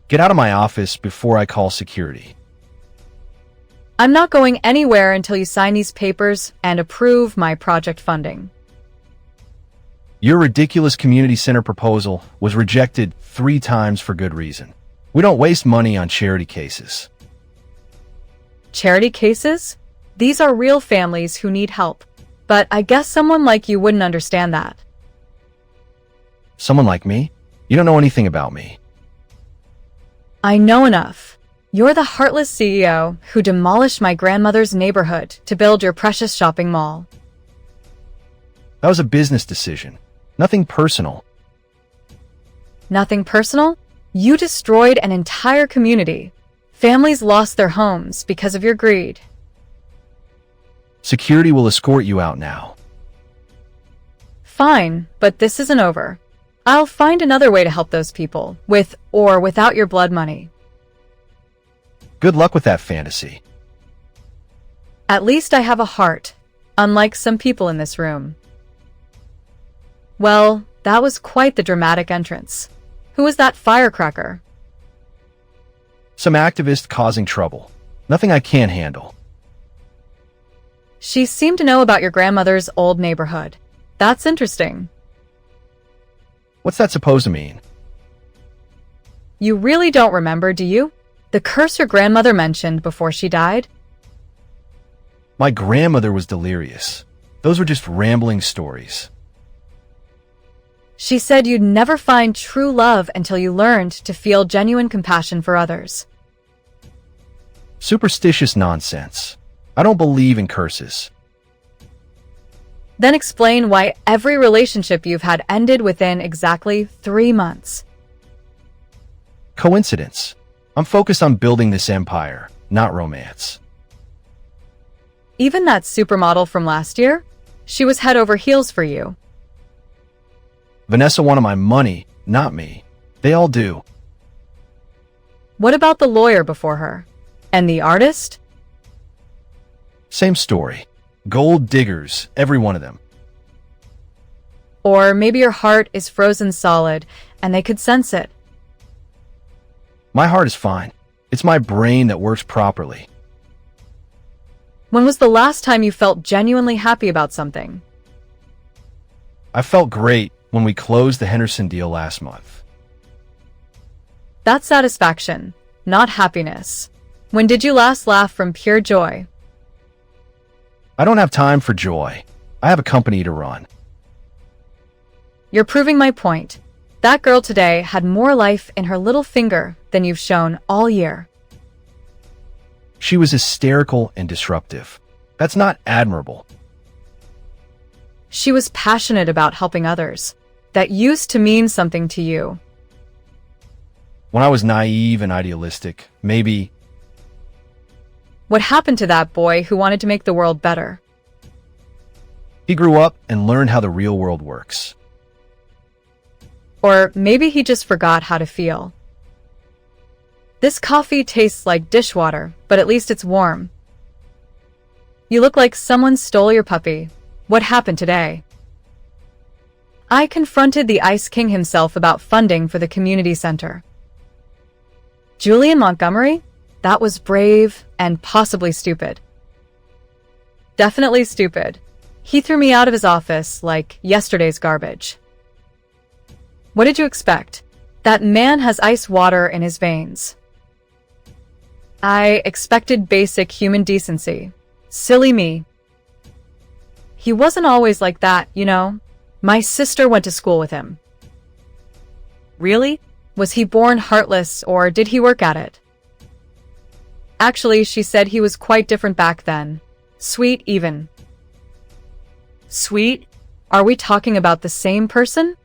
Get out of my office before I call security. I'm not going anywhere until you sign these papers and approve my project funding. Your ridiculous community center proposal was rejected 3 times for good reason. We don't waste money on charity cases. Charity cases? These are real families who need help. But I guess someone like you wouldn't understand that. Someone like me? You don't know anything about me. I know enough. You're the heartless CEO who demolished my grandmother's neighborhood to build your precious shopping mall. That was a business decision. Nothing personal. Nothing personal? You destroyed an entire community. Families lost their homes because of your greed. Security will escort you out now. Fine, but this isn't over. I'll find another way to help those people, with or without your blood money. Good luck with that fantasy. At least I have a heart, unlike some people in this room. Well, that was quite the dramatic entrance. Who was that firecracker? Some activist causing trouble. Nothing I can't handle. She seemed to know about your grandmother's old neighborhood. That's interesting. What's that supposed to mean? You really don't remember, do you? The curse your grandmother mentioned before she died? My grandmother was delirious. Those were just rambling stories. She said you'd never find true love until you learned to feel genuine compassion for others. Superstitious nonsense. I don't believe in curses. Then explain why every relationship you've had ended within exactly 3 months. Coincidence. I'm focused on building this empire, not romance. Even that supermodel from last year? She was head over heels for you. Vanessa wanted my money, not me. They all do. What about the lawyer before her? And the artist? Same story. Gold diggers, every one of them. Or maybe your heart is frozen solid and they could sense it. My heart is fine. It's my brain that works properly. When was the last time you felt genuinely happy about something? I felt great when we closed the Henderson deal last month. That's satisfaction, not happiness. When did you last laugh from pure joy? I don't have time for joy. I have a company to run. You're proving my point. That girl today had more life in her little finger than you've shown all year. She was hysterical and disruptive. That's not admirable. She was passionate about helping others. That used to mean something to you. When I was naive and idealistic, maybe. What happened to that boy who wanted to make the world better? He grew up and learned how the real world works. Or maybe he just forgot how to feel. This coffee tastes like dishwater, but at least it's warm. You look like someone stole your puppy. What happened today? I confronted the Ice King himself about funding for the community center. Julian Montgomery? That was brave and possibly stupid. Definitely stupid. He threw me out of his office like yesterday's garbage. What did you expect? That man has ice water in his veins. I expected basic human decency. Silly me. He wasn't always like that, you know. My sister went to school with him. Really? Was he born heartless, or did he work at it? Actually, she said he was quite different back then. Sweet, even. Sweet? Are we talking about the same person?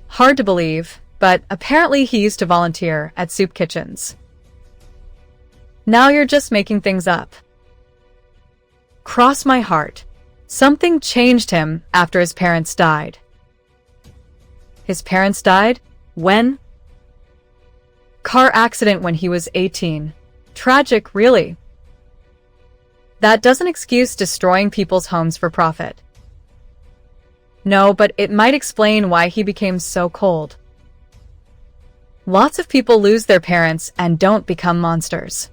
Hard to believe, but apparently he used to volunteer at soup kitchens. Now you're just making things up. Cross my heart. Something changed him after his parents died. His parents died? When? Car accident when he was 18. Tragic, really. That doesn't excuse destroying people's homes for profit. No, but it might explain why he became so cold. Lots of people lose their parents and don't become monsters.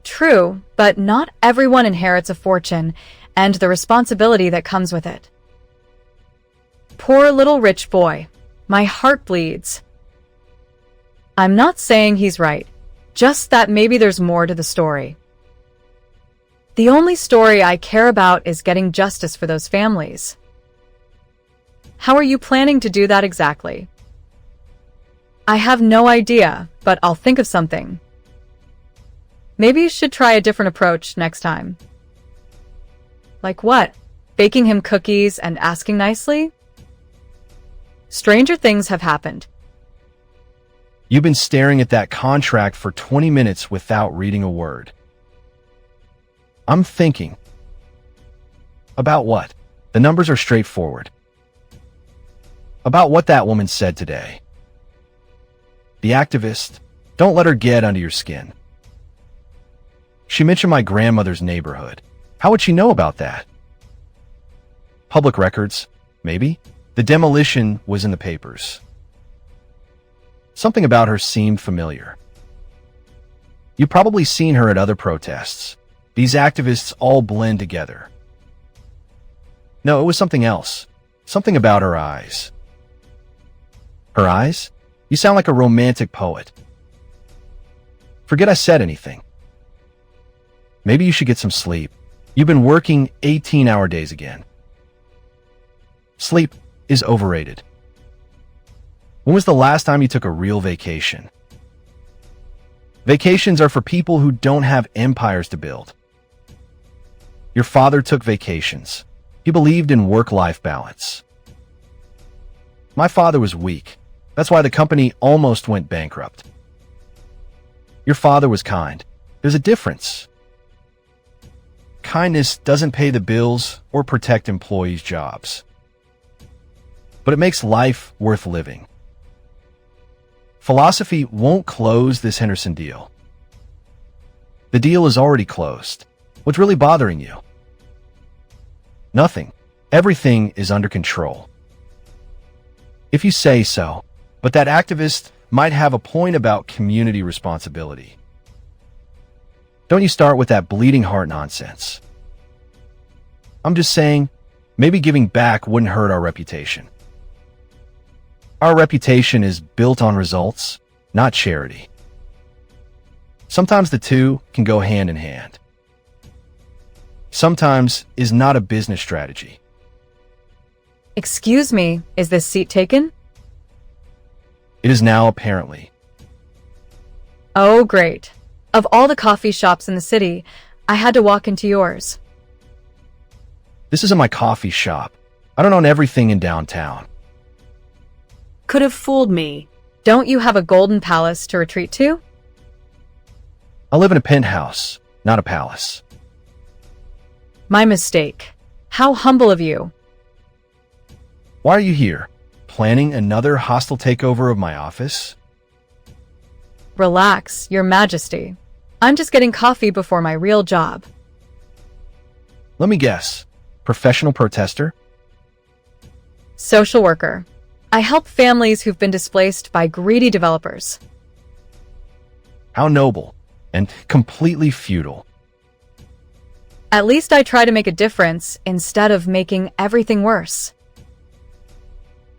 True, but not everyone inherits a fortune and the responsibility that comes with it. Poor little rich boy. My heart bleeds. I'm not saying he's right, just that maybe there's more to the story. The only story I care about is getting justice for those families. How are you planning to do that exactly? I have no idea, but I'll think of something. Maybe you should try a different approach next time. Like what? Baking him cookies and asking nicely? Stranger things have happened. You've been staring at that contract for 20 minutes without reading a word. I'm thinking. About what? The numbers are straightforward. About what that woman said today. The activist, don't let her get under your skin. She mentioned my grandmother's neighborhood. How would she know about that? Public records, maybe? The demolition was in the papers. Something about her seemed familiar. You've probably seen her at other protests. These activists all blend together. No, it was something else. Something about her eyes. Her eyes? You sound like a romantic poet. Forget I said anything. Maybe you should get some sleep. You've been working 18-hour days again. Sleep is overrated. When was the last time you took a real vacation? Vacations are for people who don't have empires to build. Your father took vacations. He believed in work-life balance. My father was weak. That's why the company almost went bankrupt. Your father was kind. There's a difference. Kindness doesn't pay the bills or protect employees' jobs. But it makes life worth living. Philosophy won't close this Henderson deal. The deal is already closed. What's really bothering you? Nothing. Everything is under control. If you say so, but that activist might have a point about community responsibility. Don't you start with that bleeding heart nonsense. I'm just saying, maybe giving back wouldn't hurt our reputation. Our reputation is built on results, not charity. Sometimes the two can go hand in hand. Sometimes is not a business strategy. Excuse me, is this seat taken? It is now, apparently. Oh, great. Of all the coffee shops in the city, I had to walk into yours. This isn't my coffee shop. I don't own everything in downtown. Could have fooled me. Don't you have a golden palace to retreat to? I live in a penthouse, not a palace. My mistake. How humble of you. Why are you here? Planning another hostile takeover of my office? Relax, Your Majesty. I'm just getting coffee before my real job. Let me guess. Professional protester? Social worker. I help families who've been displaced by greedy developers. How noble and completely futile. At least I try to make a difference instead of making everything worse.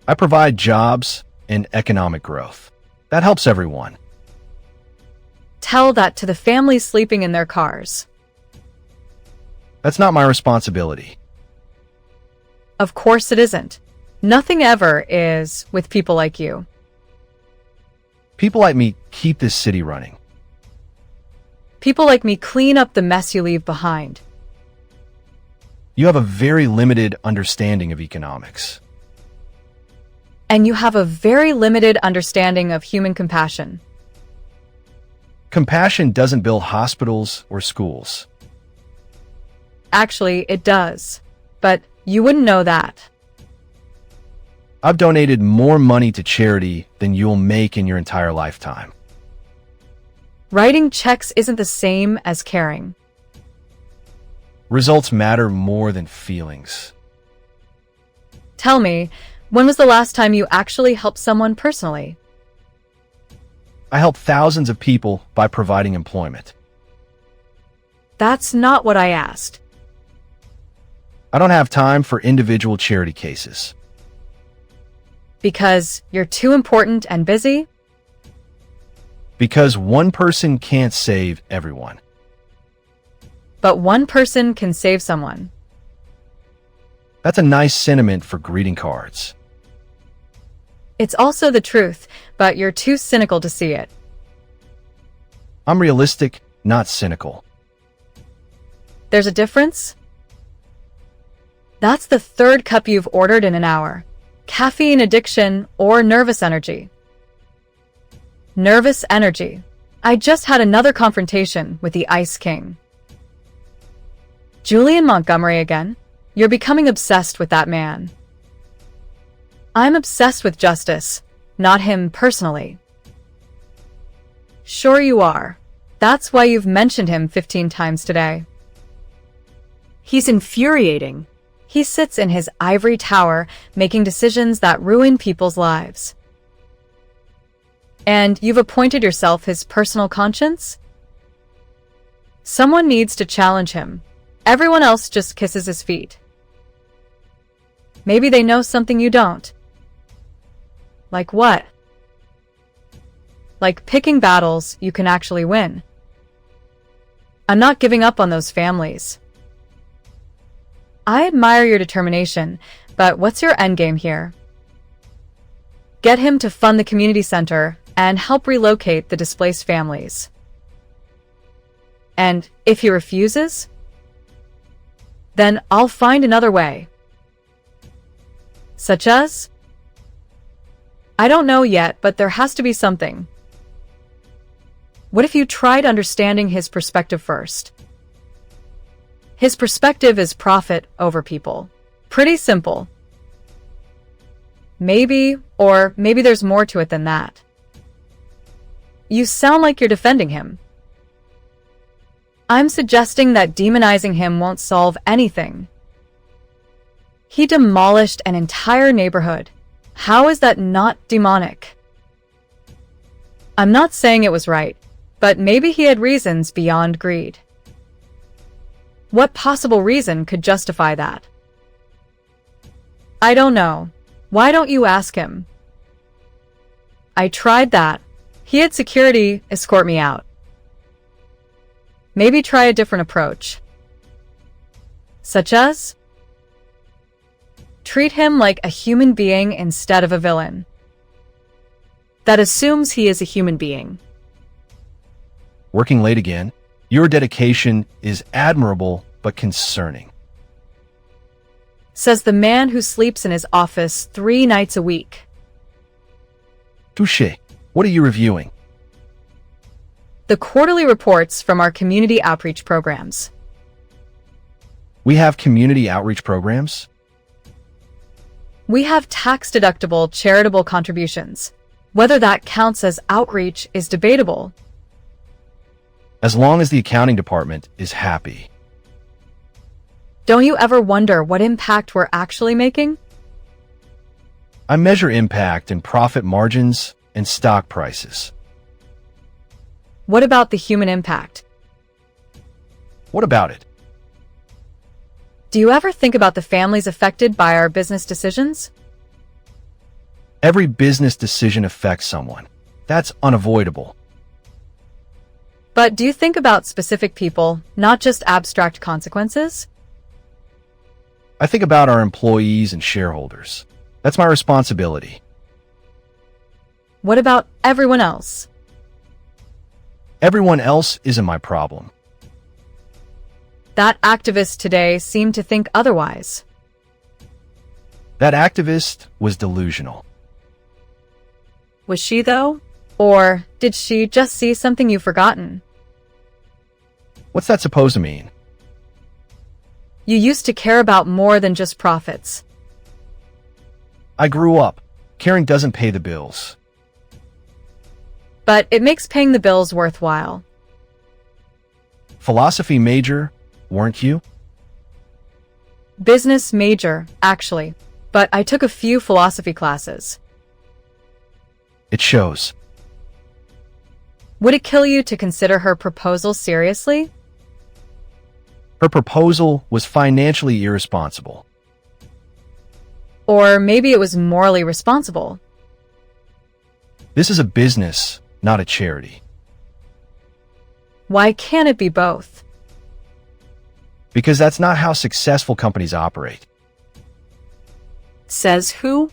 I provide jobs and economic growth. That helps everyone. Tell that to the families sleeping in their cars. That's not my responsibility. Of course it isn't. Nothing ever is with people like you. People like me keep this city running. People like me clean up the mess you leave behind. You have a very limited understanding of economics. And you have a very limited understanding of human compassion. Compassion doesn't build hospitals or schools. Actually, it does. But you wouldn't know that. I've donated more money to charity than you'll make in your entire lifetime. Writing checks isn't the same as caring. Results matter more than feelings. Tell me, when was the last time you actually helped someone personally? I help thousands of people by providing employment. That's not what I asked. I don't have time for individual charity cases. Because you're too important and busy? Because one person can't save everyone. But one person can save someone. That's a nice sentiment for greeting cards. It's also the truth, but you're too cynical to see it. I'm realistic, not cynical. There's a difference? That's the third cup you've ordered in an hour. Caffeine addiction or nervous energy. Nervous energy. I just had another confrontation with the Ice King. Julian Montgomery again? You're becoming obsessed with that man. I'm obsessed with justice, not him personally. Sure you are. That's why you've mentioned him 15 times today. He's infuriating. He sits in his ivory tower making decisions that ruin people's lives. And you've appointed yourself his personal conscience? Someone needs to challenge him. Everyone else just kisses his feet. Maybe they know something you don't. Like what? Like picking battles you can actually win. I'm not giving up on those families. I admire your determination, but what's your endgame here? Get him to fund the community center and help relocate the displaced families. And if he refuses, then I'll find another way. Such as? I don't know yet, but there has to be something. What if you tried understanding his perspective first? His perspective is profit over people. Pretty simple. Maybe, or maybe there's more to it than that. You sound like you're defending him. I'm suggesting that demonizing him won't solve anything. He demolished an entire neighborhood. How is that not demonic? I'm not saying it was right, but maybe he had reasons beyond greed. What possible reason could justify that? I don't know. Why don't you ask him? I tried that. He had security escort me out. Maybe try a different approach. Such as? Treat him like a human being instead of a villain. That assumes he is a human being. Working late again? Your dedication is admirable but concerning. Says the man who sleeps in his office 3 nights a week. Touché. What are you reviewing? The quarterly reports from our community outreach programs. We have community outreach programs? We have tax-deductible charitable contributions. Whether that counts as outreach is debatable. As long as the accounting department is happy. Don't you ever wonder what impact we're actually making? I measure impact in profit margins and stock prices. What about the human impact? What about it? Do you ever think about the families affected by our business decisions? Every business decision affects someone. That's unavoidable. But do you think about specific people, not just abstract consequences? I think about our employees and shareholders. That's my responsibility. What about everyone else? Everyone else isn't my problem. That activist today seemed to think otherwise. That activist was delusional. Was she, though? Or did she just see something you've forgotten? What's that supposed to mean? You used to care about more than just profits. I grew up. Caring doesn't pay the bills. But it makes paying the bills worthwhile. Philosophy major, weren't you? Business major, actually. But I took a few philosophy classes. It shows. Would it kill you to consider her proposal seriously? Her proposal was financially irresponsible. Or maybe it was morally responsible. This is a business, not a charity. Why can't it be both? Because that's not how successful companies operate. Says who?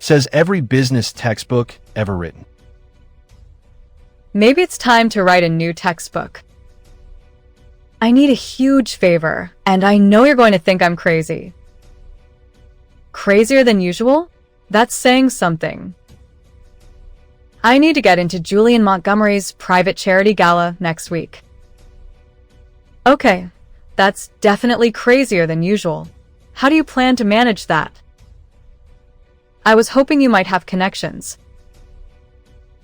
Says every business textbook ever written. Maybe it's time to write a new textbook. I need a huge favor, and I know you're going to think I'm crazy. Crazier than usual? That's saying something. I need to get into Julian Montgomery's private charity gala next week. Okay, that's definitely crazier than usual. How do you plan to manage that? I was hoping you might have connections.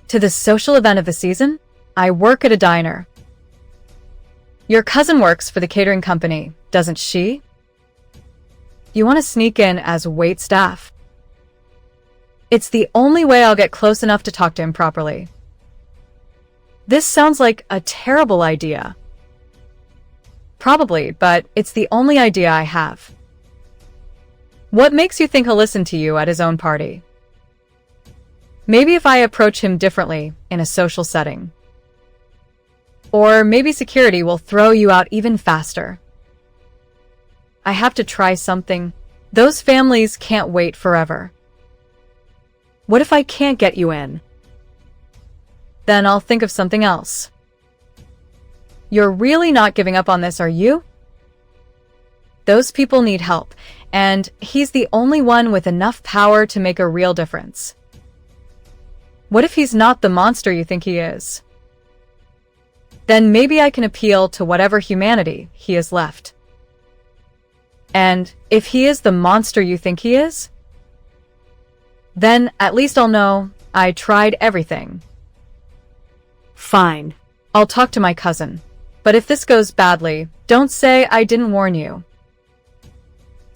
To the social event of the season, I work at a diner. Your cousin works for the catering company, doesn't she? You want to sneak in as wait staff. It's the only way I'll get close enough to talk to him properly. This sounds like a terrible idea. Probably, but it's the only idea I have. What makes you think he'll listen to you at his own party? Maybe if I approach him differently in a social setting. Or maybe security will throw you out even faster. I have to try something. Those families can't wait forever. What if I can't get you in? Then I'll think of something else. You're really not giving up on this, are you? Those people need help, and he's the only one with enough power to make a real difference. What if he's not the monster you think he is? Then maybe I can appeal to whatever humanity he has left. And if he is the monster you think he is, then at least I'll know I tried everything. Fine. I'll talk to my cousin. But if this goes badly, don't say I didn't warn you.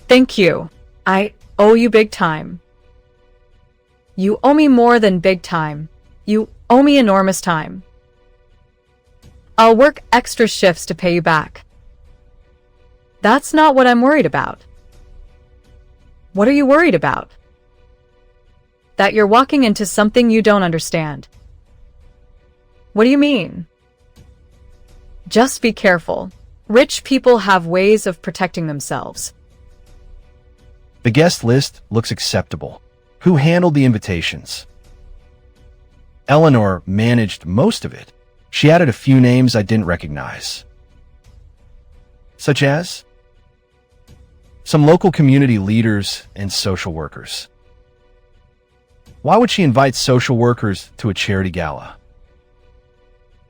Thank you. I owe you big time. You owe me more than big time. You owe me enormous time. I'll work extra shifts to pay you back. That's not what I'm worried about. What are you worried about? That you're walking into something you don't understand. What do you mean? Just be careful. Rich people have ways of protecting themselves. The guest list looks acceptable. Who handled the invitations? Eleanor managed most of it. She added a few names I didn't recognize. Such as? Some local community leaders and social workers. Why would she invite social workers to a charity gala?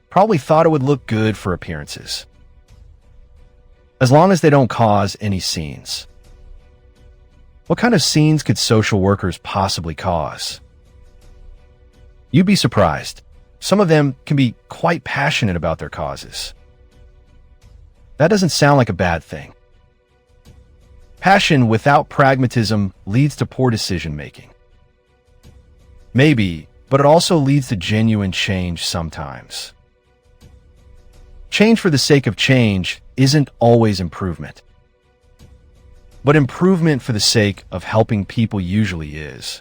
Probably thought it would look good for appearances. As long as they don't cause any scenes. What kind of scenes could social workers possibly cause? You'd be surprised. Some of them can be quite passionate about their causes. That doesn't sound like a bad thing. Passion without pragmatism leads to poor decision-making. Maybe, but it also leads to genuine change sometimes. Change for the sake of change isn't always improvement. But improvement for the sake of helping people usually is.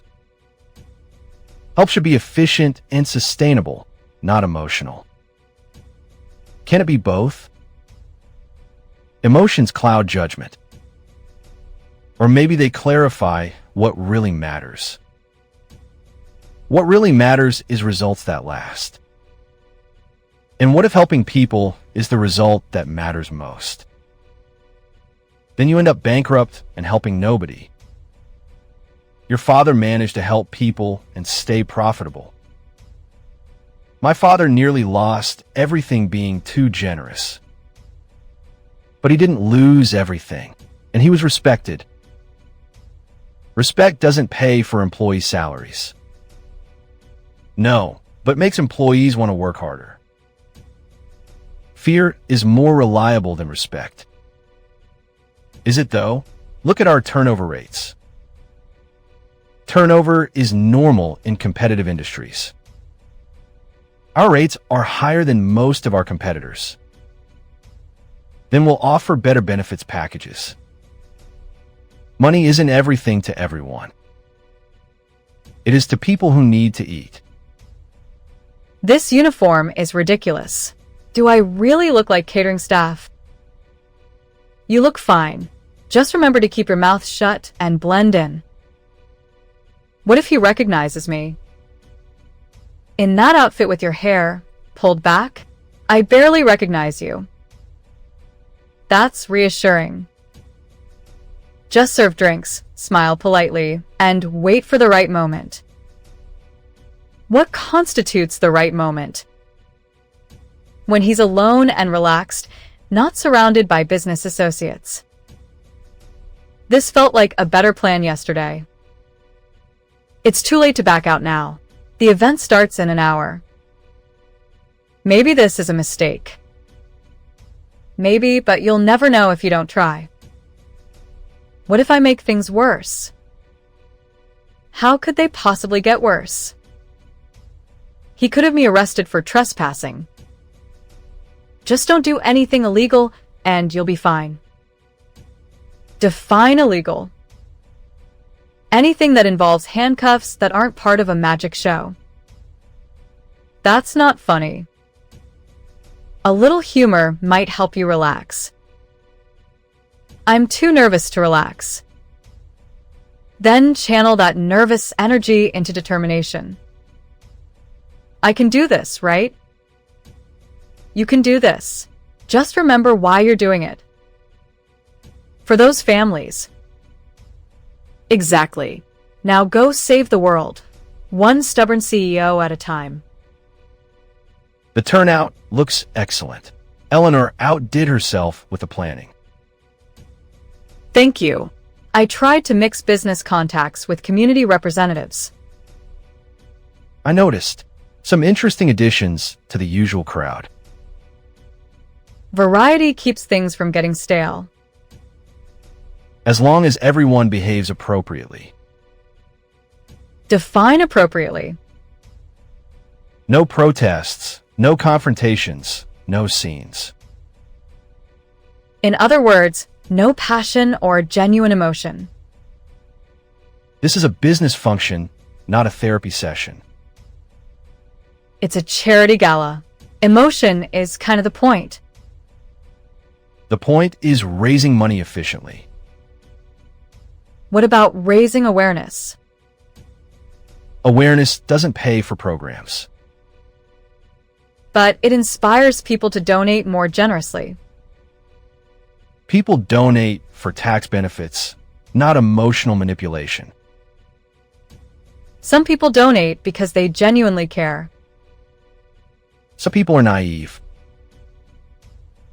Help should be efficient and sustainable, not emotional. Can it be both? Emotions cloud judgment. Or maybe they clarify what really matters. What really matters is results that last. And what if helping people is the result that matters most? Then you end up bankrupt and helping nobody. Your father managed to help people and stay profitable. My father nearly lost everything being too generous. But he didn't lose everything, and he was respected. Respect doesn't pay for employee salaries. No, but makes employees want to work harder. Fear is more reliable than respect. Is it though? Look at our turnover rates. Turnover is normal in competitive industries. Our rates are higher than most of our competitors. Then we'll offer better benefits packages. Money isn't everything to everyone. It is to people who need to eat. This uniform is ridiculous. Do I really look like catering staff? You look fine. Just remember to keep your mouth shut and blend in. What if he recognizes me? In that outfit with your hair pulled back, I barely recognize you. That's reassuring. Just serve drinks, smile politely, and wait for the right moment. What constitutes the right moment? When he's alone and relaxed, not surrounded by business associates. This felt like a better plan yesterday. It's too late to back out now. The event starts in an hour. Maybe this is a mistake. Maybe, but you'll never know if you don't try. What if I make things worse? How could they possibly get worse? He could have me arrested for trespassing. Just don't do anything illegal and you'll be fine. Define illegal. Anything that involves handcuffs that aren't part of a magic show. That's not funny. A little humor might help you relax. I'm too nervous to relax. Then channel that nervous energy into determination. I can do this, right? You can do this. Just remember why you're doing it. For those families. Exactly. Now go save the world, one stubborn CEO at a time. The turnout looks excellent. Eleanor outdid herself with the planning. Thank you. I tried to mix business contacts with community representatives. I noticed some interesting additions to the usual crowd. Variety keeps things from getting stale. As long as everyone behaves appropriately. Define appropriately. No protests, no confrontations, no scenes. In other words, no passion or genuine emotion. This is a business function, not a therapy session. It's a charity gala. Emotion is kind of the point. The point is raising money efficiently. What about raising awareness? Awareness doesn't pay for programs. But it inspires people to donate more generously. People donate for tax benefits, not emotional manipulation. Some people donate because they genuinely care. Some people are naive.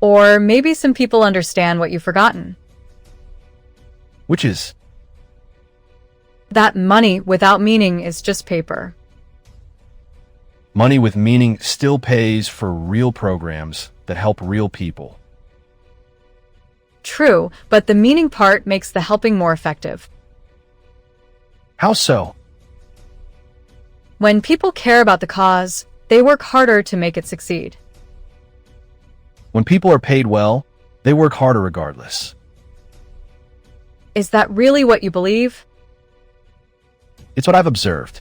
Or maybe some people understand what you've forgotten. Which is? That money without meaning is just paper. Money with meaning still pays for real programs that help real people. True, but the meaning part makes the helping more effective. How so? When people care about the cause, they work harder to make it succeed. When people are paid well, they work harder regardless. Is that really what you believe? It's what I've observed.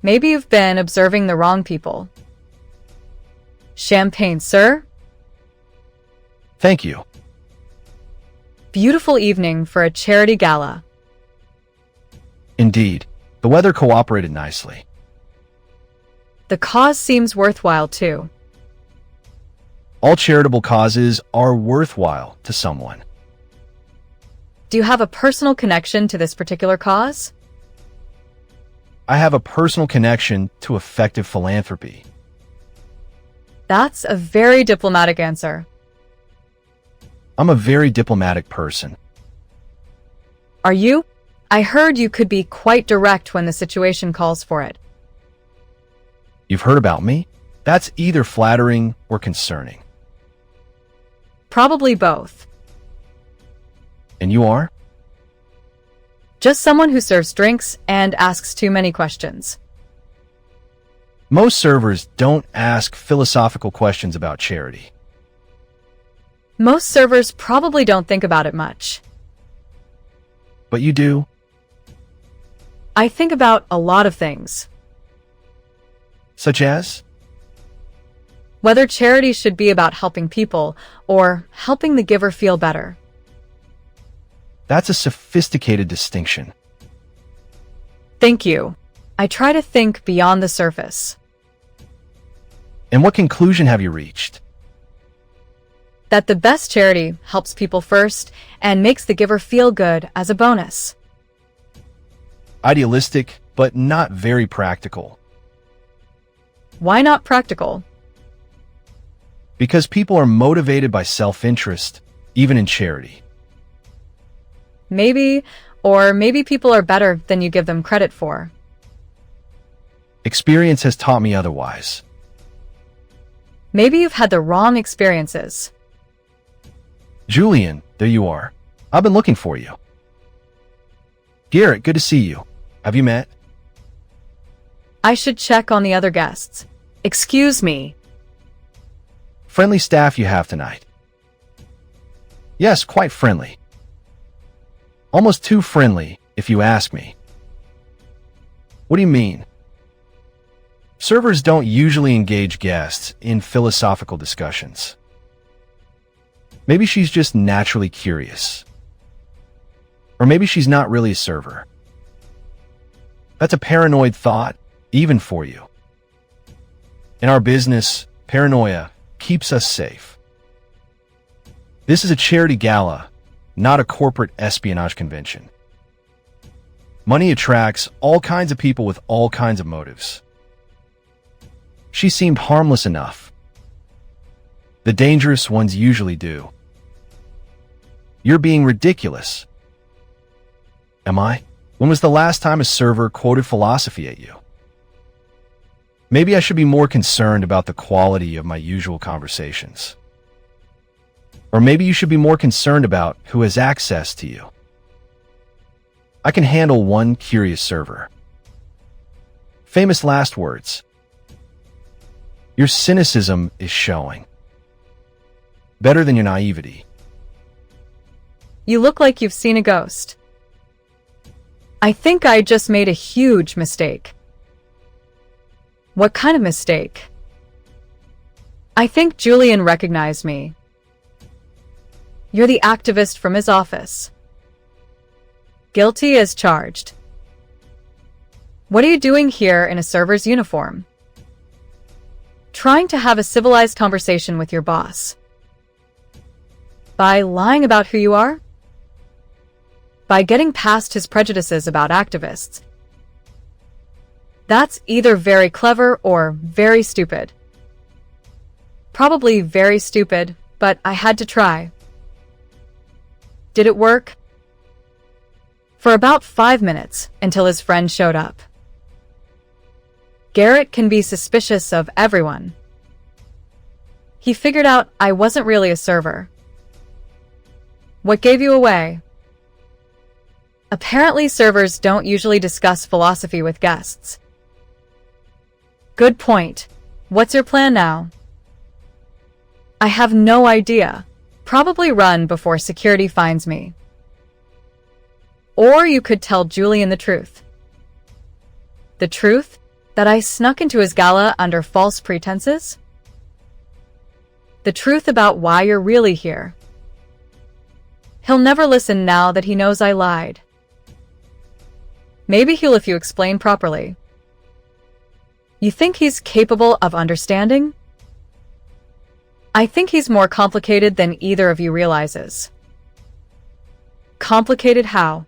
Maybe you've been observing the wrong people. Champagne, sir? Thank you. Beautiful evening for a charity gala. Indeed, the weather cooperated nicely. The cause seems worthwhile too. All charitable causes are worthwhile to someone. Do you have a personal connection to this particular cause? I have a personal connection to effective philanthropy. That's a very diplomatic answer. I'm a very diplomatic person. Are you? I heard you could be quite direct when the situation calls for it. You've heard about me? That's either flattering or concerning. Probably both. And you are? Just someone who serves drinks and asks too many questions. Most servers don't ask philosophical questions about charity. Most servers probably don't think about it much. But you do. I think about a lot of things. Such as? Whether charity should be about helping people or helping the giver feel better. That's a sophisticated distinction. Thank you. I try to think beyond the surface. And what conclusion have you reached? That the best charity helps people first and makes the giver feel good as a bonus. Idealistic, but not very practical. Why not practical? Because people are motivated by self-interest, even in charity. Maybe, or maybe people are better than you give them credit for. Experience has taught me otherwise. Maybe you've had the wrong experiences. Julian, there you are. I've been looking for you. Garrett, good to see you. Have you met? I should check on the other guests. Excuse me. Friendly staff you have tonight. Yes, quite friendly. Almost too friendly, if you ask me. What do you mean? Servers don't usually engage guests in philosophical discussions. Maybe she's just naturally curious. Or maybe she's not really a server. That's a paranoid thought, even for you. In our business, paranoia keeps us safe. This is a charity gala, not a corporate espionage convention. Money attracts all kinds of people with all kinds of motives. She seemed harmless enough. The dangerous ones usually do. You're being ridiculous. Am I? When was the last time a server quoted philosophy at you? Maybe I should be more concerned about the quality of my usual conversations. Or maybe you should be more concerned about who has access to you. I can handle one curious server. Famous last words. Your cynicism is showing. Better than your naivety. You look like you've seen a ghost. I think I just made a huge mistake. What kind of mistake? I think Julian recognized me. You're the activist from his office. Guilty as charged. What are you doing here in a server's uniform? Trying to have a civilized conversation with your boss. By lying about who you are? By getting past his prejudices about activists. That's either very clever or very stupid. Probably very stupid, but I had to try. Did it work? For about 5 minutes, until his friend showed up. Garrett can be suspicious of everyone. He figured out I wasn't really a server. What gave you away? Apparently servers don't usually discuss philosophy with guests. Good point. What's your plan now? I have no idea. Probably run before security finds me. Or you could tell Julian the truth. The truth? That I snuck into his gala under false pretenses? The truth about why you're really here. He'll never listen now that he knows I lied. Maybe he'll if you explain properly. You think he's capable of understanding? I think he's more complicated than either of you realizes. Complicated how?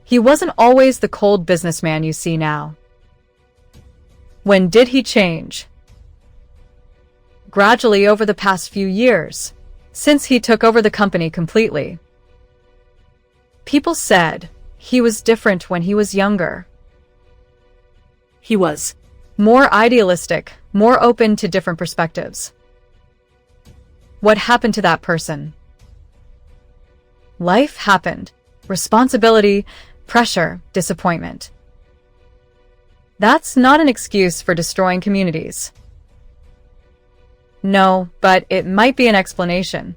He wasn't always the cold businessman you see now. When did he change? Gradually over the past few years, since he took over the company completely. People said he was different when he was younger. He was more idealistic, more open to different perspectives. What happened to that person? Life happened. Responsibility, pressure, disappointment. That's not an excuse for destroying communities. No, but it might be an explanation.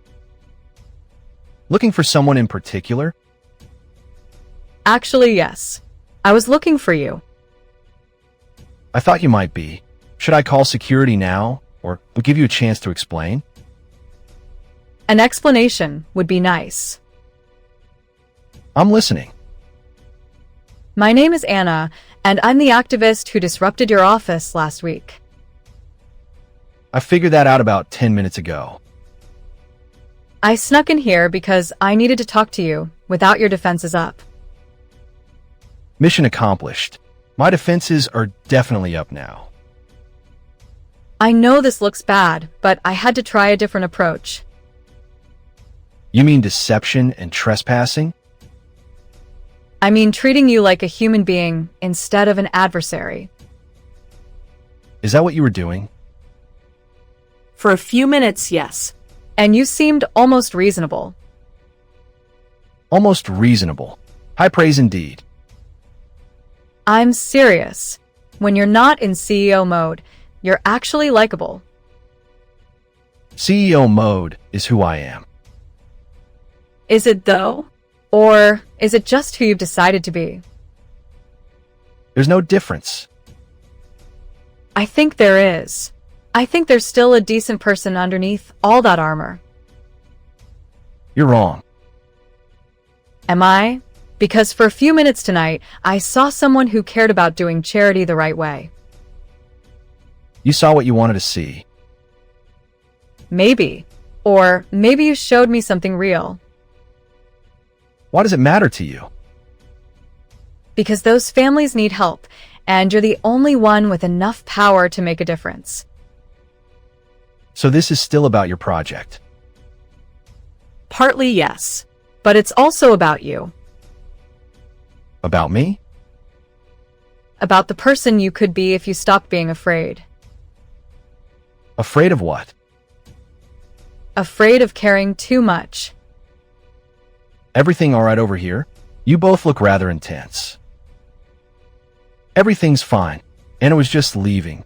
Looking for someone in particular? Actually, yes. I was looking for you. I thought you might be. Should I call security now, or we'll give you a chance to explain? An explanation would be nice. I'm listening. My name is Anna, and I'm the activist who disrupted your office last week. I figured that out about 10 minutes ago. I snuck in here because I needed to talk to you without your defenses up. Mission accomplished. My defenses are definitely up now. I know this looks bad, but I had to try a different approach. You mean deception and trespassing? I mean treating you like a human being instead of an adversary. Is that what you were doing? For a few minutes, yes. And you seemed almost reasonable. Almost reasonable. High praise indeed. I'm serious. When you're not in CEO mode, you're actually likable. CEO mode is who I am. Is it though? Or is it just who you've decided to be? There's no difference. I think there is. I think there's still a decent person underneath all that armor. You're wrong. Am I? Because for a few minutes tonight, I saw someone who cared about doing charity the right way. You saw what you wanted to see. Maybe. Or maybe you showed me something real. Why does it matter to you? Because those families need help, and you're the only one with enough power to make a difference. So this is still about your project. Partly, yes. But it's also about you. About me? About the person you could be if you stopped being afraid. Afraid of what? Afraid of caring too much. Everything all right over here? You both look rather intense. Everything's fine. Anna was just leaving.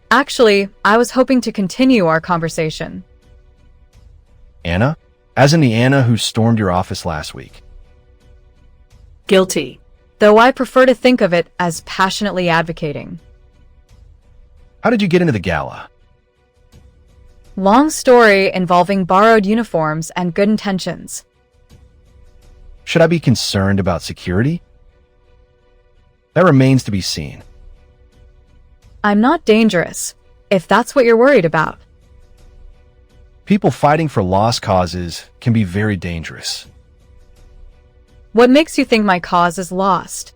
Actually, I was hoping to continue our conversation. Anna? As in the Anna who stormed your office last week. Guilty. Though I prefer to think of it as passionately advocating. How did you get into the gala? Long story involving borrowed uniforms and good intentions. Should I be concerned about security? That remains to be seen. I'm not dangerous, if that's what you're worried about. People fighting for lost causes can be very dangerous. What makes you think my cause is lost?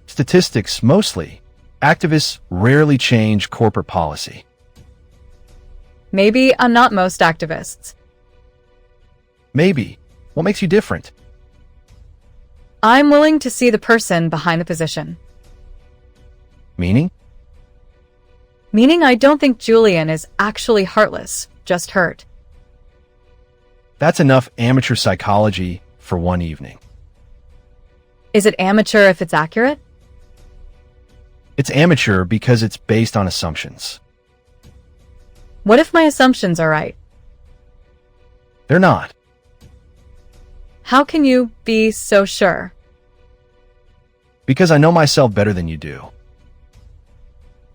Statistics, mostly. Activists rarely change corporate policy. Maybe I'm not most activists. Maybe. What makes you different? I'm willing to see the person behind the position. Meaning? Meaning I don't think Julian is actually heartless, just hurt. That's enough amateur psychology for one evening. Is it amateur if it's accurate? It's amateur because it's based on assumptions. What if my assumptions are right? They're not. How can you be so sure? Because I know myself better than you do.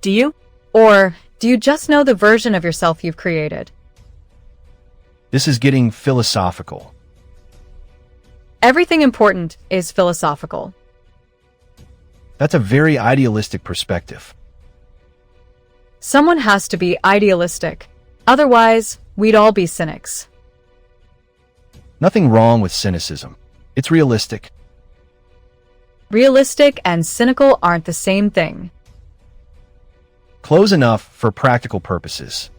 Do you? Or do you just know the version of yourself you've created? This is getting philosophical. Everything important is philosophical. That's a very idealistic perspective. Someone has to be idealistic. Otherwise, we'd all be cynics. Nothing wrong with cynicism. It's realistic. Realistic and cynical aren't the same thing. Close enough for practical purposes.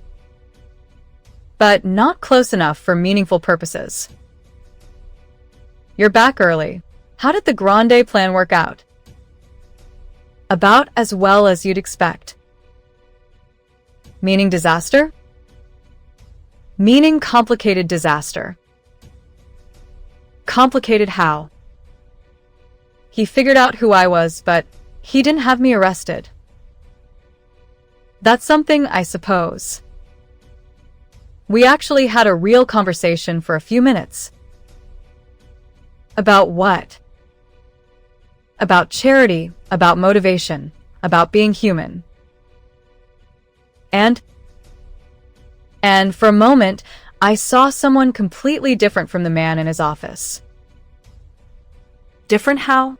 But not close enough for meaningful purposes. You're back early. How did the Grande plan work out? About as well as you'd expect. Meaning disaster? Meaning complicated disaster. Complicated how? He figured out who I was, but he didn't have me arrested. That's something, I suppose. We actually had a real conversation for a few minutes. About what? About charity, about motivation, about being human. And for a moment, I saw someone completely different from the man in his office. Different how?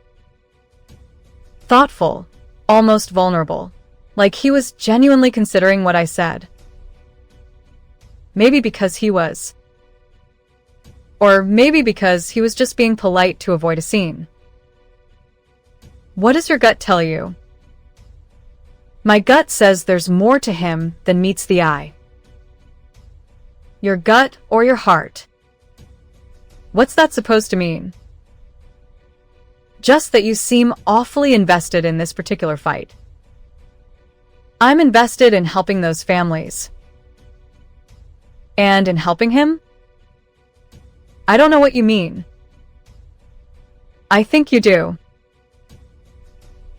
Thoughtful, almost vulnerable, like he was genuinely considering what I said. Maybe because he was. Or maybe because he was just being polite to avoid a scene. What does your gut tell you? My gut says there's more to him than meets the eye. Your gut or your heart? What's that supposed to mean? Just that you seem awfully invested in this particular fight. I'm invested in helping those families. And in helping him? I don't know what you mean. I think you do.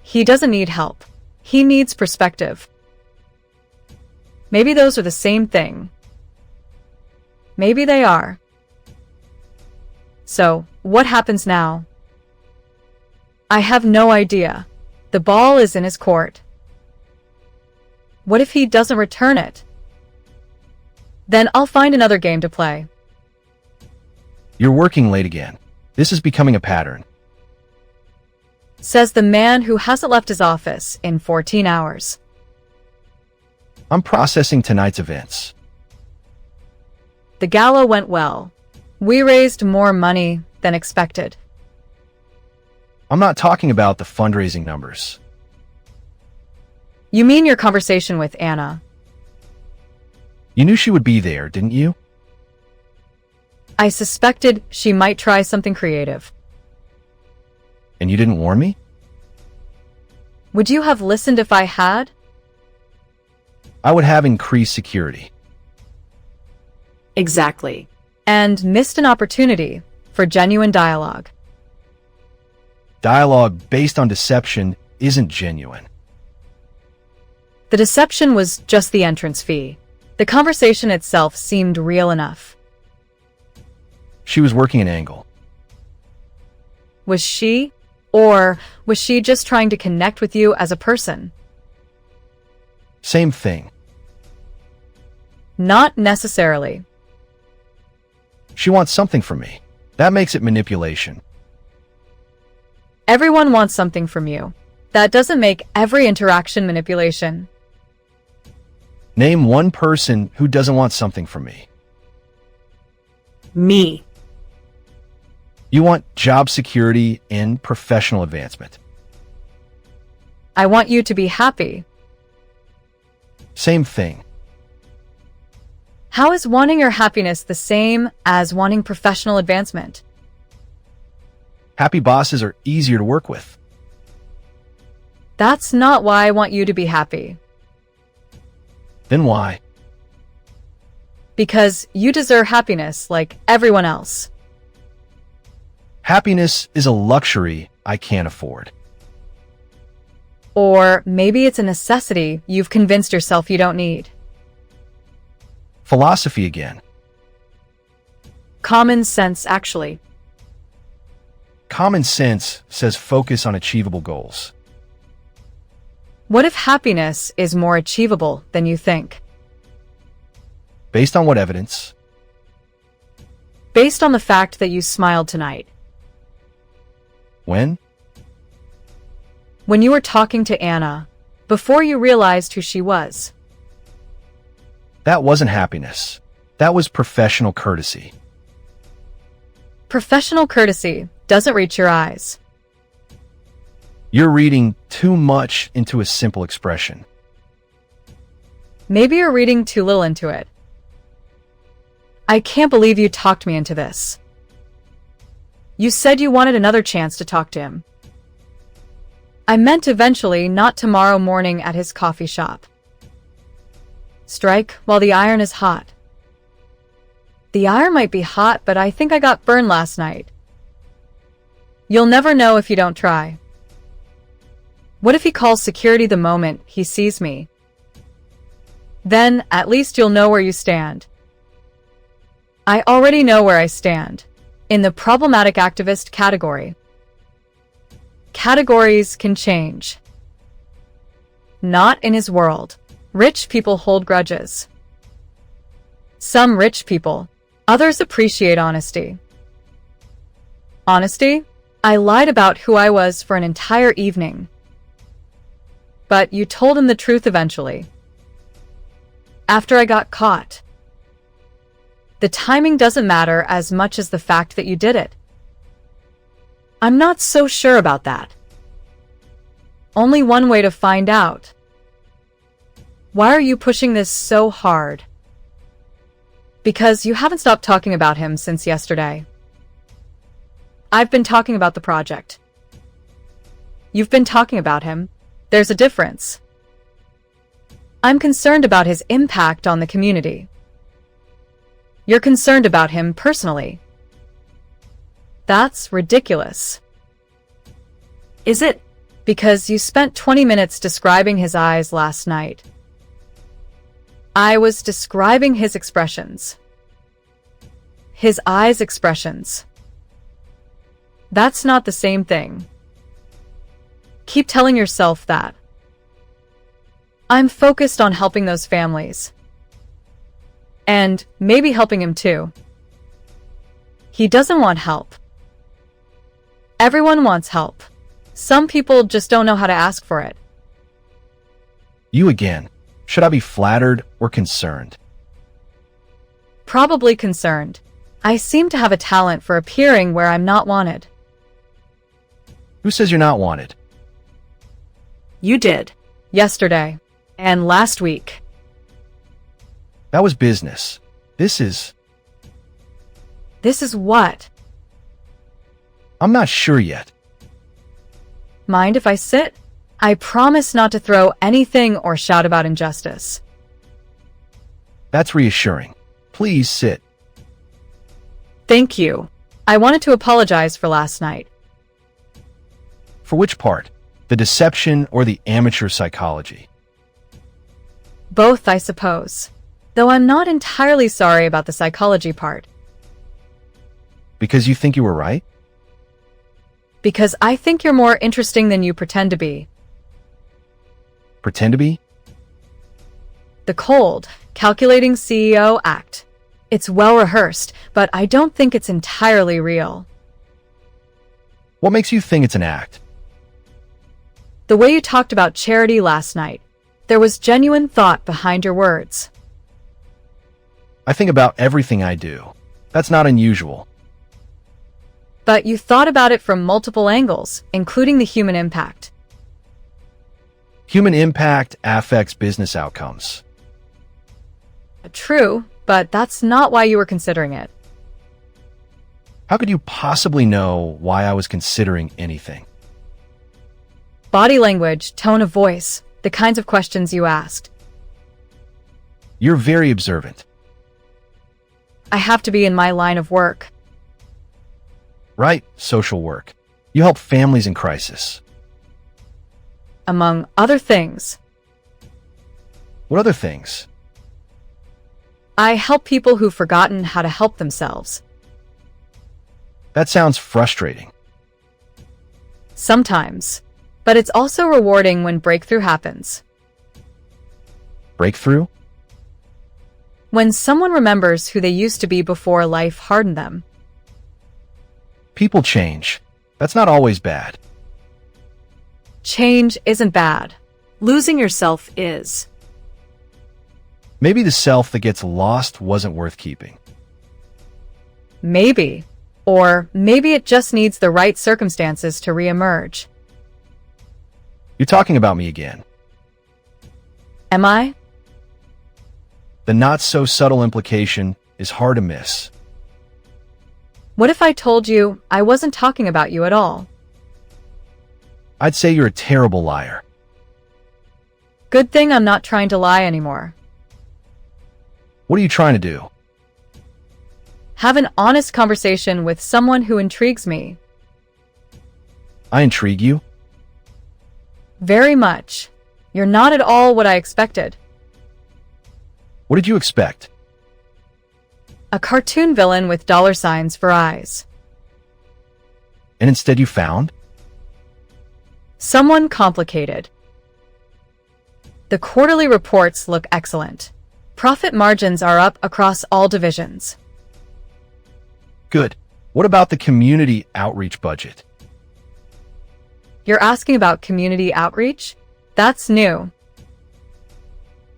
He doesn't need help. He needs perspective. Maybe those are the same thing. Maybe they are. So, what happens now? I have no idea. The ball is in his court. What if he doesn't return it? Then I'll find another game to play. You're working late again. This is becoming a pattern. Says the man who hasn't left his office in 14 hours. I'm processing tonight's events. The gala went well. We raised more money than expected. I'm not talking about the fundraising numbers. You mean your conversation with Anna? You knew she would be there, didn't you? I suspected she might try something creative. And you didn't warn me? Would you have listened if I had? I would have increased security. Exactly. And missed an opportunity for genuine dialogue. Dialogue based on deception isn't genuine. The deception was just the entrance fee. The conversation itself seemed real enough. She was working an angle. Was she? Or was she just trying to connect with you as a person? Same thing. Not necessarily. She wants something from me. That makes it manipulation. Everyone wants something from you. That doesn't make every interaction manipulation. Name one person who doesn't want something from me. Me. You want job security and professional advancement. I want you to be happy. Same thing. How is wanting your happiness the same as wanting professional advancement? Happy bosses are easier to work with. That's not why I want you to be happy. Then why? Because you deserve happiness like everyone else. Happiness is a luxury I can't afford. Or maybe it's a necessity you've convinced yourself you don't need. Philosophy again. Common sense, actually. Common sense says focus on achievable goals. What if happiness is more achievable than you think? Based on what evidence? Based on the fact that you smiled tonight. When? When you were talking to Anna, before you realized who she was. That wasn't happiness. That was professional courtesy. Professional courtesy doesn't reach your eyes. You're reading too much into a simple expression. Maybe you're reading too little into it. I can't believe you talked me into this. You said you wanted another chance to talk to him. I meant eventually, not tomorrow morning at his coffee shop. Strike while the iron is hot. The iron might be hot, but I think I got burned last night. You'll never know if you don't try. What if he calls security the moment he sees me? Then, at least you'll know where you stand. I already know where I stand. In the problematic activist category. Categories can change. Not in his world. Rich people hold grudges. Some rich people. Others appreciate honesty. Honesty? I lied about who I was for an entire evening. But you told him the truth eventually. After I got caught. The timing doesn't matter as much as the fact that you did it. I'm not so sure about that. Only one way to find out. Why are you pushing this so hard? Because you haven't stopped talking about him since yesterday. I've been talking about the project. You've been talking about him. There's a difference. I'm concerned about his impact on the community. You're concerned about him personally. That's ridiculous. Is it? Because you spent 20 minutes describing his eyes last night. I was describing his expressions. His eyes' expressions. That's not the same thing. Keep telling yourself that. I'm focused on helping those families. And maybe helping him too. He doesn't want help. Everyone wants help. Some people just don't know how to ask for it. You again. Should I be flattered or concerned? Probably concerned. I seem to have a talent for appearing where I'm not wanted. Who says you're not wanted? You did. Yesterday. And last week. That was business. This is what? I'm not sure yet. Mind if I sit? I promise not to throw anything or shout about injustice. That's reassuring. Please sit. Thank you. I wanted to apologize for last night. For which part? The deception or the amateur psychology? Both, I suppose. Though I'm not entirely sorry about the psychology part. Because you think you were right? Because I think you're more interesting than you pretend to be. Pretend to be? The cold, calculating CEO act. It's well rehearsed, but I don't think it's entirely real. What makes you think it's an act? The way you talked about charity last night. There was genuine thought behind your words. I think about everything I do. That's not unusual. But you thought about it from multiple angles, including the human impact. Human impact affects business outcomes. True, but that's not why you were considering it. How could you possibly know why I was considering anything? Body language, tone of voice, the kinds of questions you asked. You're very observant. I have to be in my line of work. Right, social work. You help families in crisis. Among other things. What other things? I help people who've forgotten how to help themselves. That sounds frustrating. Sometimes. But it's also rewarding when breakthrough happens. Breakthrough? When someone remembers who they used to be before life hardened them. People change. That's not always bad. Change isn't bad. Losing yourself is. Maybe the self that gets lost wasn't worth keeping. Maybe. Or maybe it just needs the right circumstances to reemerge. You're talking about me again. Am I? The not-so-subtle implication is hard to miss. What if I told you I wasn't talking about you at all? I'd say you're a terrible liar. Good thing I'm not trying to lie anymore. What are you trying to do? Have an honest conversation with someone who intrigues me. I intrigue you? Very much. You're not at all what I expected. What did you expect? A cartoon villain with dollar signs for eyes. And instead you found? Someone complicated. The quarterly reports look excellent. Profit margins are up across all divisions. Good. What about the community outreach budget? You're asking about community outreach? That's new.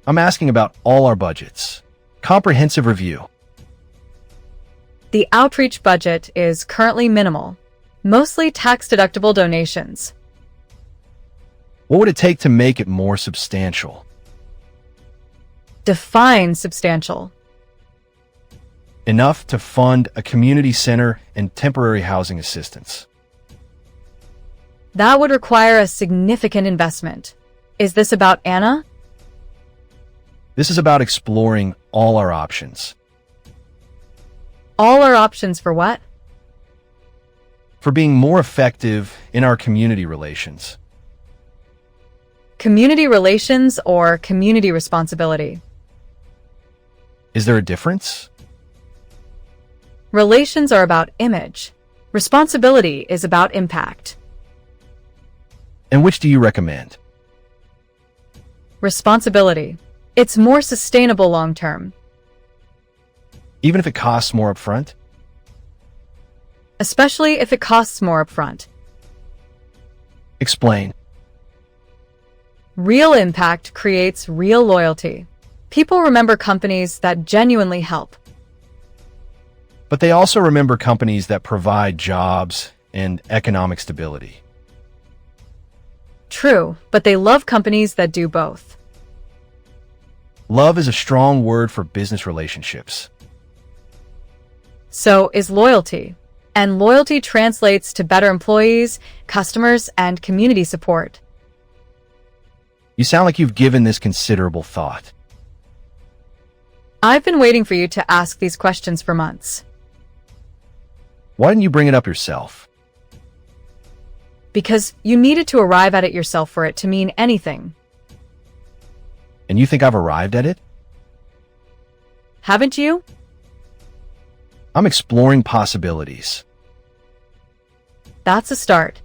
I'm asking about all our budgets. Comprehensive review. The outreach budget is currently minimal, mostly tax-deductible donations. What would it take to make it more substantial? Define substantial. Enough to fund a community center and temporary housing assistance. That would require a significant investment. Is this about Anna? This is about exploring all our options. All our options for what? For being more effective in our community relations. Community relations or community responsibility? Is there a difference? Relations are about image. Responsibility is about impact. And which do you recommend? Responsibility. It's more sustainable long term. Even if it costs more upfront? Especially if it costs more upfront. Explain. Real impact creates real loyalty. People remember companies that genuinely help. But they also remember companies that provide jobs and economic stability. True, but they love companies that do both. Love is a strong word for business relationships. So is loyalty. And loyalty translates to better employees, customers, and community support. You sound like you've given this considerable thought. I've been waiting for you to ask these questions for months. Why didn't you bring it up yourself? Because you needed to arrive at it yourself for it to mean anything. And you think I've arrived at it? Haven't you? I'm exploring possibilities. That's a start.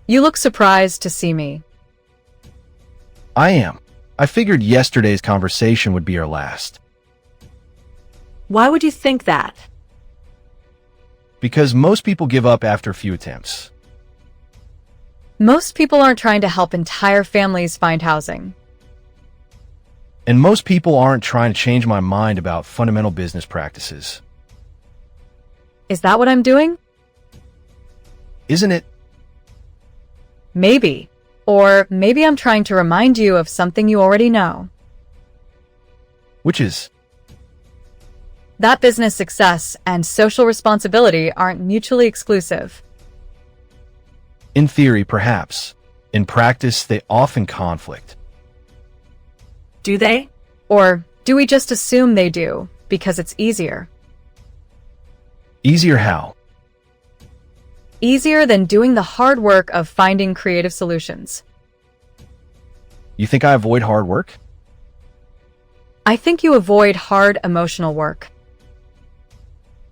You look surprised to see me. I am. I figured yesterday's conversation would be our last. Why would you think that? Because most people give up after a few attempts. Most people aren't trying to help entire families find housing. And most people aren't trying to change my mind about fundamental business practices. Is that what I'm doing? Isn't it? Maybe. Or maybe I'm trying to remind you of something you already know. Which is? That business success and social responsibility aren't mutually exclusive. In theory, perhaps. In practice, they often conflict. Do they? Or do we just assume they do because it's easier? Easier how? Easier than doing the hard work of finding creative solutions. You think I avoid hard work? I think you avoid hard emotional work.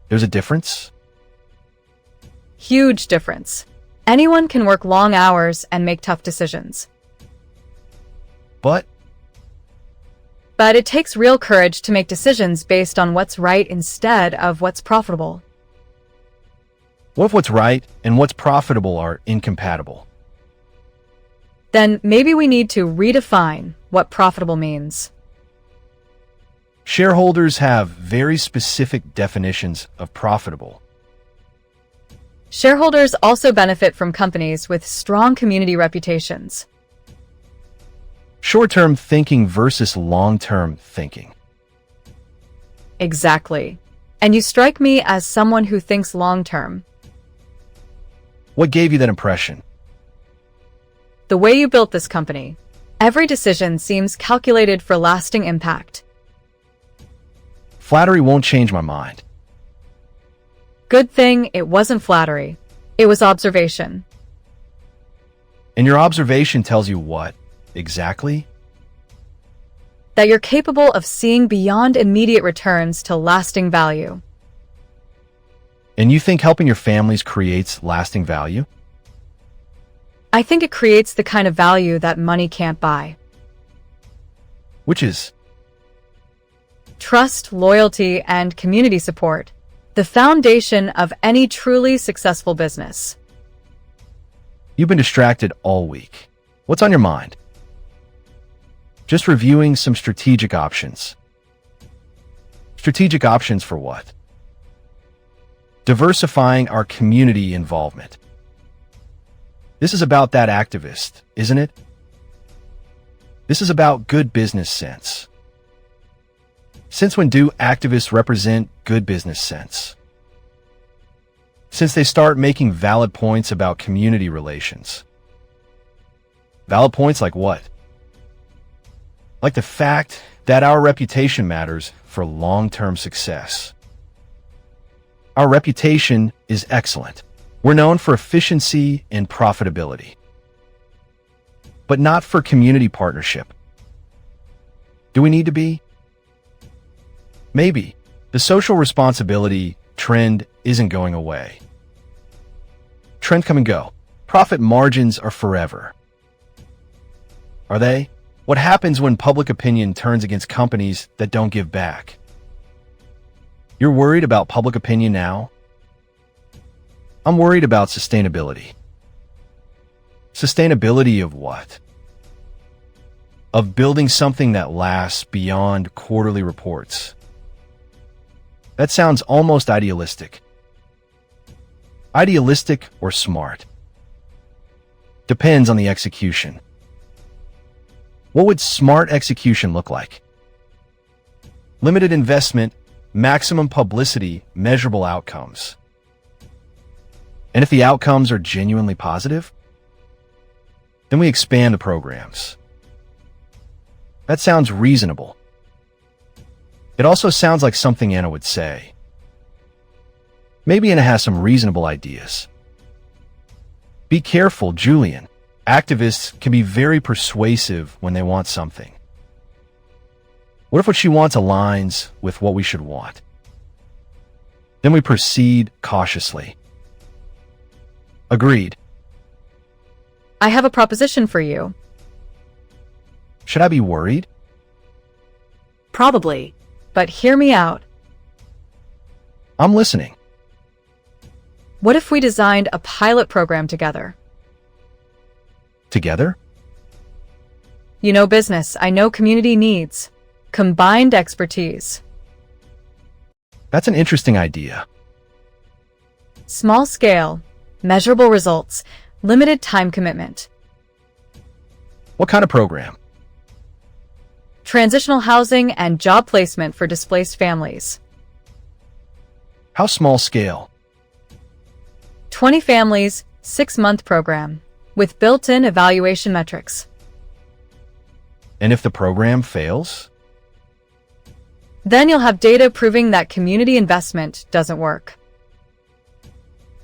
There's a difference? Huge difference. Anyone can work long hours and make tough decisions. But But it takes real courage to make decisions based on what's right instead of what's profitable. what if what's right and what's profitable are incompatible? Then maybe we need to redefine what profitable means. Shareholders have very specific definitions of profitable. Shareholders also benefit from companies with strong community reputations. Short-term thinking versus long-term thinking. Exactly. And you strike me as someone who thinks long-term. What gave you that impression? The way you built this company. Every decision seems calculated for lasting impact. Flattery won't change my mind. Good thing it wasn't flattery. It was observation. And your observation tells you what, exactly? That you're capable of seeing beyond immediate returns to lasting value. And you think helping your families creates lasting value? I think it creates the kind of value that money can't buy. Which is? Trust, loyalty, and community support. The foundation of any truly successful business. You've been distracted all week. What's on your mind? Just reviewing some strategic options. Strategic options for what? Diversifying our community involvement. This is about that activist, isn't it? This is about good business sense. Since when do activists represent good business sense? Since they start making valid points about community relations. Valid points like what? Like the fact that our reputation matters for long-term success. Our reputation is excellent. We're known for efficiency and profitability, but not for community partnership. Do we need to be? Maybe. The social responsibility trend isn't going away. Trends come and go. Profit margins are forever. Are they? What happens when public opinion turns against companies that don't give back? You're worried about public opinion now? I'm worried about sustainability. Sustainability of what? Of building something that lasts beyond quarterly reports. That sounds almost idealistic. Idealistic or smart? Depends on the execution. What would smart execution look like? Limited investment, maximum publicity, measurable outcomes. And if the outcomes are genuinely positive, then we expand the programs. That sounds reasonable. It also sounds like something Anna would say. Maybe Anna has some reasonable ideas. Be careful, Julian. Activists can be very persuasive when they want something. What if what she wants aligns with what we should want? Then we proceed cautiously. Agreed. I have a proposition for you. Should I be worried? Probably. But hear me out. I'm listening. What if we designed a pilot program together? Together? You know business, I know community needs. Combined expertise. That's an interesting idea. Small scale, measurable results, limited time commitment. What kind of program? Transitional housing and job placement for displaced families. How small scale? 20 families, 6-month program, with built-in evaluation metrics. And if the program fails? Then you'll have data proving that community investment doesn't work.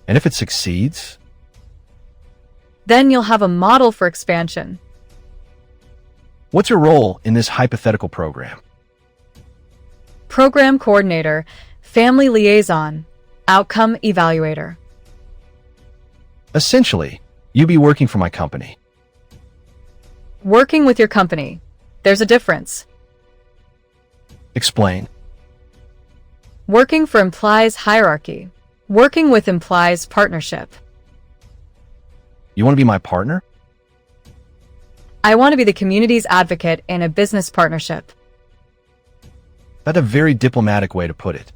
And if it succeeds? Then you'll have a model for expansion. What's your role in this hypothetical program? Program coordinator, family liaison, outcome evaluator. Essentially, you be working for my company. Working with your company. There's a difference. Explain. Working for implies hierarchy. Working with implies partnership. You want to be my partner? I want to be the community's advocate in a business partnership. That's a very diplomatic way to put it.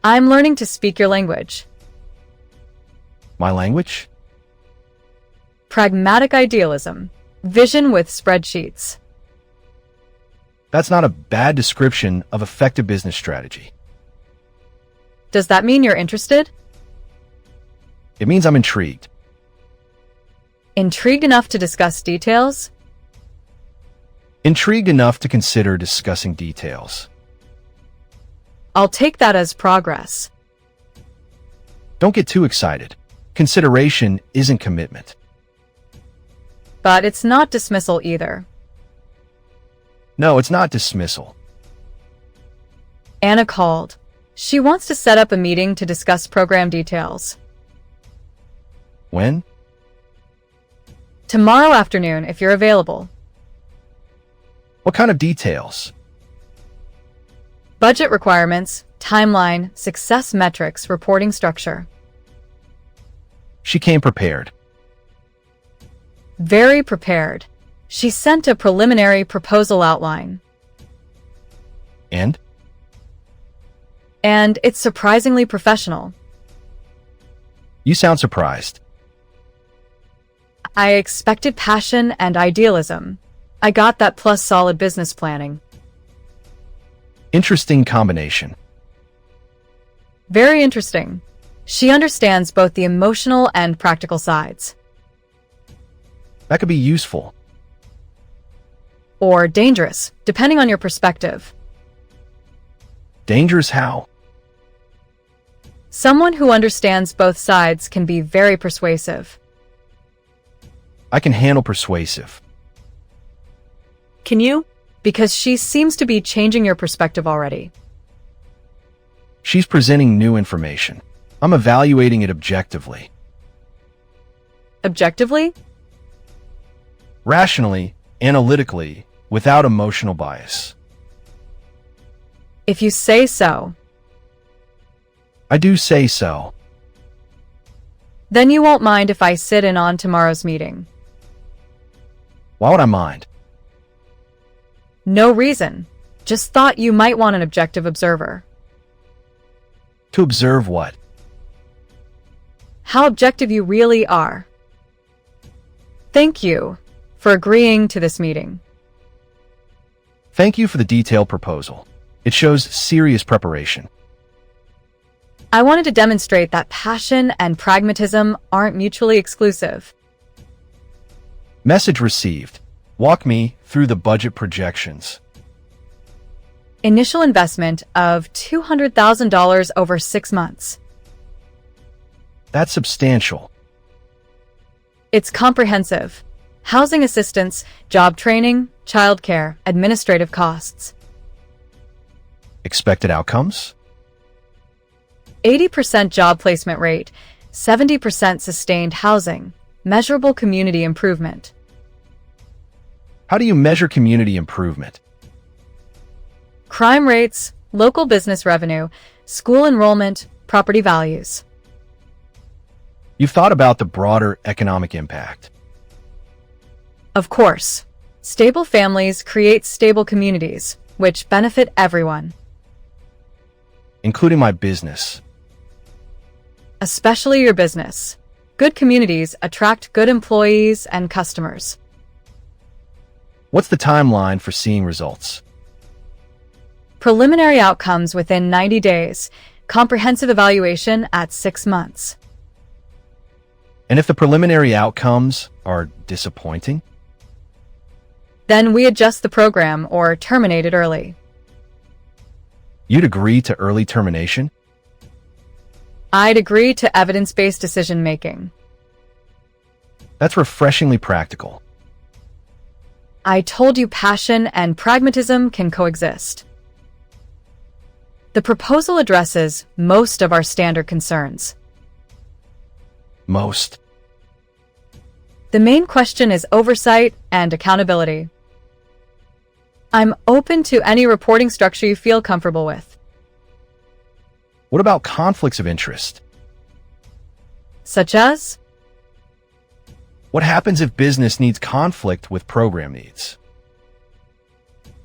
I'm learning to speak your language. My language? Pragmatic idealism. Vision with spreadsheets. That's not a bad description of effective business strategy. Does that mean you're interested? It means I'm intrigued. Intrigued enough to discuss details? Intrigued enough to consider discussing details. I'll take that as progress. Don't get too excited. Consideration isn't commitment. But it's not dismissal either. No, it's not dismissal. Anna called. She wants to set up a meeting to discuss program details. When? Tomorrow afternoon, if you're available. What kind of details? Budget requirements, timeline, success metrics, reporting structure. She came prepared. Very prepared. She sent a preliminary proposal outline. And? And it's surprisingly professional. You sound surprised. I expected passion and idealism. I got that plus solid business planning. Interesting combination. Very interesting. She understands both the emotional and practical sides. That could be useful. Or dangerous, depending on your perspective. Dangerous how? Someone who understands both sides can be very persuasive. I can handle persuasive. Can you? Because she seems to be changing your perspective already. She's presenting new information. I'm evaluating it objectively. Objectively? Rationally, analytically, without emotional bias. If you say so. I do say so. Then you won't mind if I sit in on tomorrow's meeting. Why would I mind? No reason. Just thought you might want an objective observer. To observe what? How objective you really are. Thank you for agreeing to this meeting. Thank you for the detailed proposal. It shows serious preparation. I wanted to demonstrate that passion and pragmatism aren't mutually exclusive. Message received. Walk me through the budget projections. Initial investment of $200,000 over 6 months. That's substantial. It's comprehensive. Housing assistance, job training, childcare, administrative costs. Expected outcomes? 80% job placement rate, 70% sustained housing, measurable community improvement. How do you measure community improvement? Crime rates, local business revenue, school enrollment, property values. You've thought about the broader economic impact. Of course, stable families create stable communities, which benefit everyone. Including my business. Especially your business. Good communities attract good employees and customers. What's the timeline for seeing results? Preliminary outcomes within 90 days. Comprehensive evaluation at 6 months. And if the preliminary outcomes are disappointing? Then we adjust the program or terminate it early. You'd agree to early termination? I'd agree to evidence-based decision-making. That's refreshingly practical. I told you passion and pragmatism can coexist. The proposal addresses most of our standard concerns. Most. The main question is oversight and accountability. I'm open to any reporting structure you feel comfortable with. What about conflicts of interest? Such as? What happens if business needs conflict with program needs?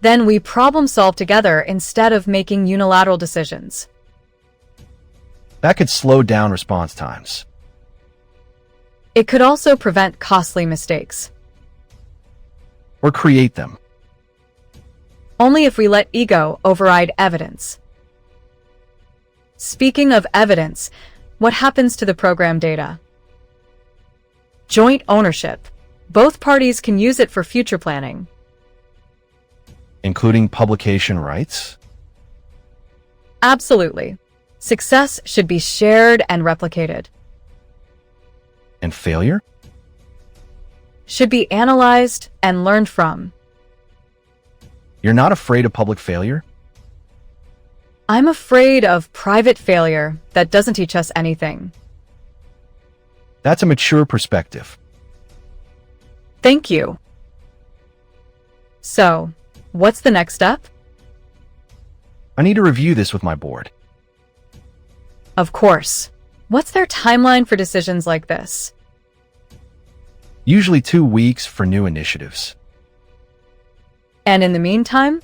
Then we problem solve together instead of making unilateral decisions. That could slow down response times. It could also prevent costly mistakes. Or create them. Only if we let ego override evidence. Speaking of evidence, what happens to the program data? Joint ownership. Both parties can use it for future planning. Including publication rights? Absolutely. Success should be shared and replicated. And failure? Should be analyzed and learned from. You're not afraid of public failure? I'm afraid of private failure that doesn't teach us anything. That's a mature perspective. Thank you. So, what's the next step? I need to review this with my board. Of course. What's their timeline for decisions like this? Usually 2 weeks for new initiatives. And in the meantime?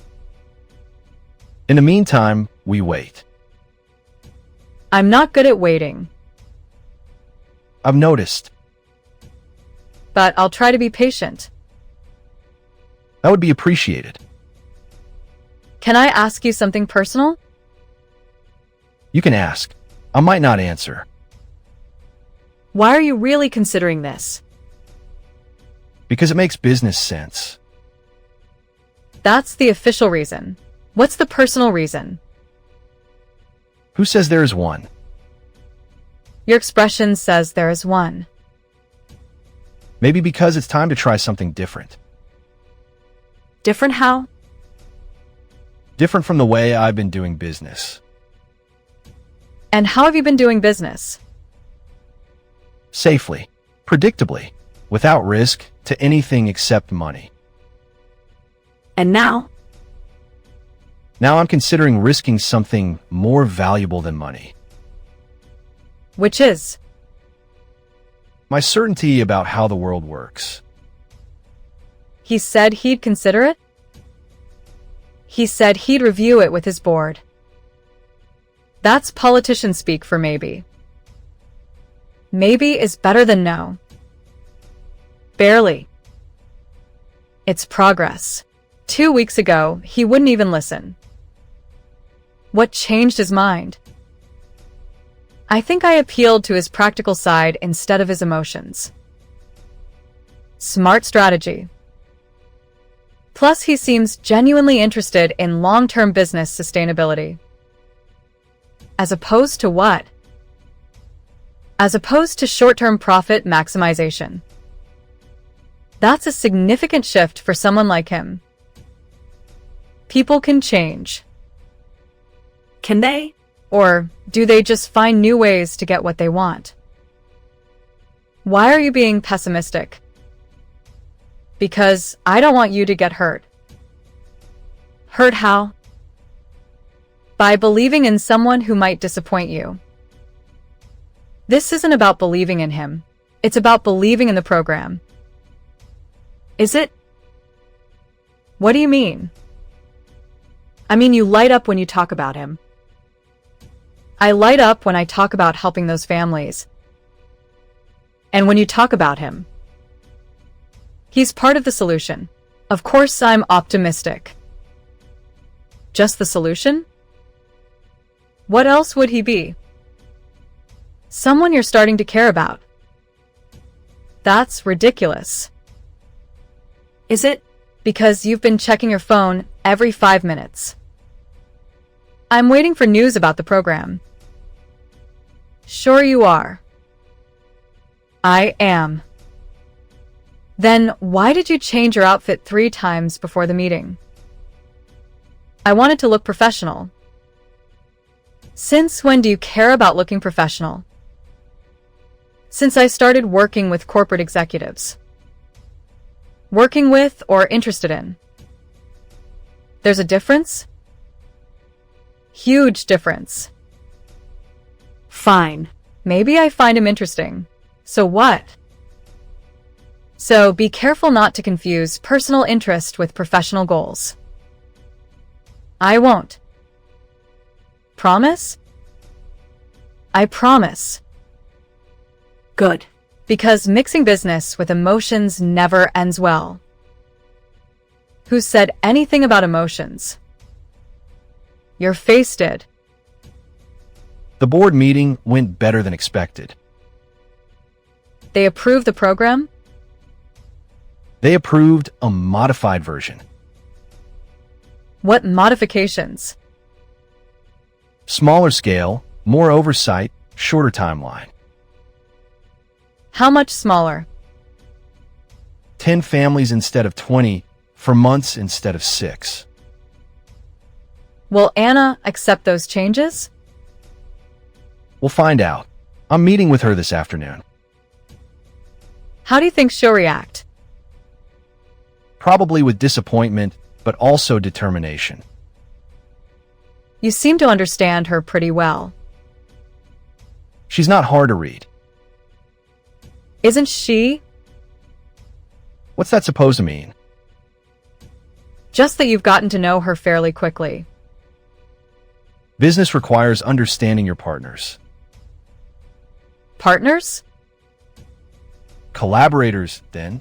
In the meantime, we wait. I'm not good at waiting, I've noticed. but I'll try to be patient. That would be appreciated. Can I ask you something personal? You can ask. I might not answer. Why are you really considering this? Because it makes business sense. That's the official reason. What's the personal reason? Who says there is one? Your expression says there is one. Maybe because it's time to try something different. Different how? Different from the way I've been doing business. And how have you been doing business? Safely, predictably, without risk to anything except money. And now? Now I'm considering risking something more valuable than money. Which is? My certainty about how the world works. He said he'd consider it? He said he'd review it with his board. That's politician speak for maybe. Maybe is better than no. Barely. It's progress. 2 weeks ago, he wouldn't even listen. What changed his mind? I think I appealed to his practical side instead of his emotions. Smart strategy. Plus, he seems genuinely interested in long-term business sustainability. As opposed to what? As opposed to short-term profit maximization. That's a significant shift for someone like him. People can change. Can they? Or do they just find new ways to get what they want? Why are you being pessimistic? Because I don't want you to get hurt. Hurt how? By believing in someone who might disappoint you. This isn't about believing in him. It's about believing in the program. Is it? What do you mean? I mean, you light up when you talk about him. I light up when I talk about helping those families. And when you talk about him. He's part of the solution. Of course, I'm optimistic. Just the solution? What else would he be? Someone you're starting to care about. That's ridiculous. Is it? Because you've been checking your phone every 5 minutes. I'm waiting for news about the program. Sure you are. I am. Then why did you change your outfit 3 times before the meeting? I wanted to look professional. Since when do you care about looking professional? Since I started working with corporate executives. Working with or interested in. There's a difference? Huge difference. Fine. Maybe I find him interesting. So what? So be careful not to confuse personal interest with professional goals. I won't. Promise? I promise. Good. Because mixing business with emotions never ends well. Who said anything about emotions? Your face did. The board meeting went better than expected. They approved the program? They approved a modified version. What modifications? Smaller scale, More oversight, shorter timeline. How much smaller? 10 families instead of 20, for months instead of 6. Will Anna accept those changes? We'll find out. I'm meeting with her this afternoon. How do you think she'll react? Probably with disappointment, but also determination. You seem to understand her pretty well. She's not hard to read. Isn't she? What's that supposed to mean? Just that you've gotten to know her fairly quickly. Business requires understanding your partners. Partners? Collaborators, then.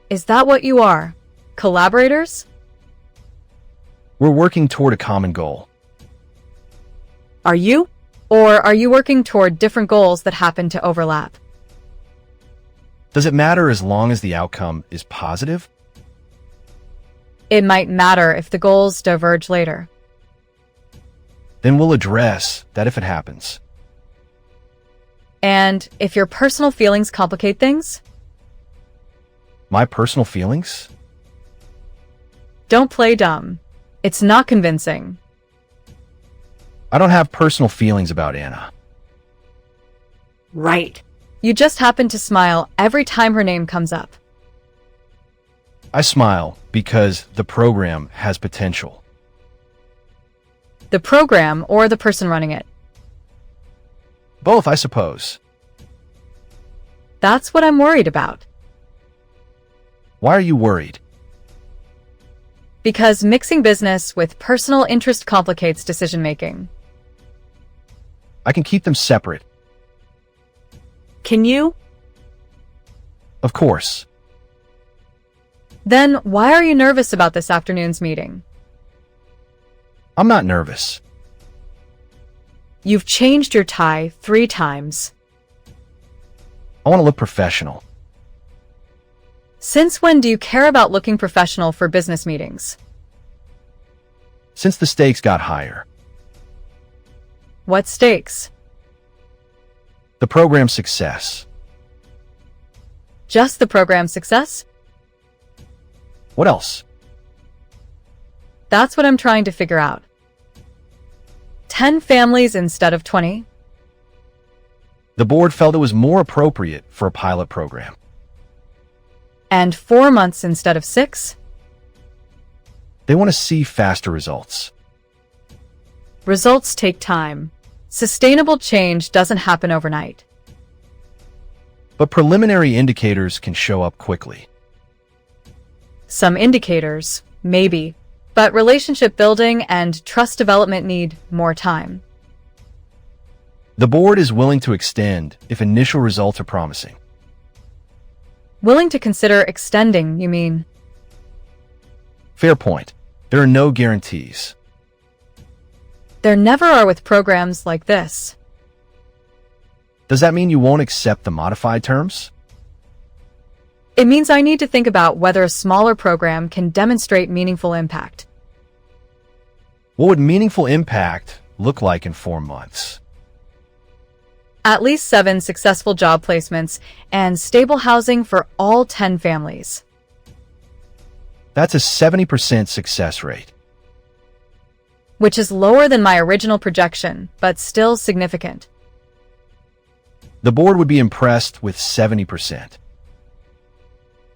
Is that what you are? Collaborators? We're working toward a common goal. Are you? Or are you working toward different goals that happen to overlap? Does it matter as long as the outcome is positive? It might matter if the goals diverge later. Then we'll address that if it happens. And if your personal feelings complicate things, My personal feelings? don't play dumb. It's not convincing. I don't have personal feelings about Anna. Right. You just happen to smile every time her name comes up. I smile because the program has potential. The program or the person running it. Both, I suppose. That's what I'm worried about. Why are you worried? Because mixing business with personal interest complicates decision-making. I can keep them separate. Can you? Of course. Then why are you nervous about this afternoon's meeting? I'm not nervous. You've changed your tie 3 times. I want to look professional. Since when do you care about looking professional for business meetings? Since the stakes got higher. What stakes? The program's success. Just the program's success? What else? That's what I'm trying to figure out. 10 families instead of 20? The board felt it was more appropriate for a pilot program. And 4 months instead of 6? They want to see faster results. Results take time. Sustainable change doesn't happen overnight. But preliminary indicators can show up quickly. Some indicators, maybe, but relationship building and trust development need more time. The board is willing to extend if initial results are promising. Willing to consider extending, you mean? Fair point. There are no guarantees. There never are with programs like this. Does that mean you won't accept the modified terms? It means I need to think about whether a smaller program can demonstrate meaningful impact. What would meaningful impact look like in 4 months? At least 7 successful job placements and stable housing for all 10 families. That's a 70% success rate. Which is lower than my original projection, but still significant. The board would be impressed with 70%.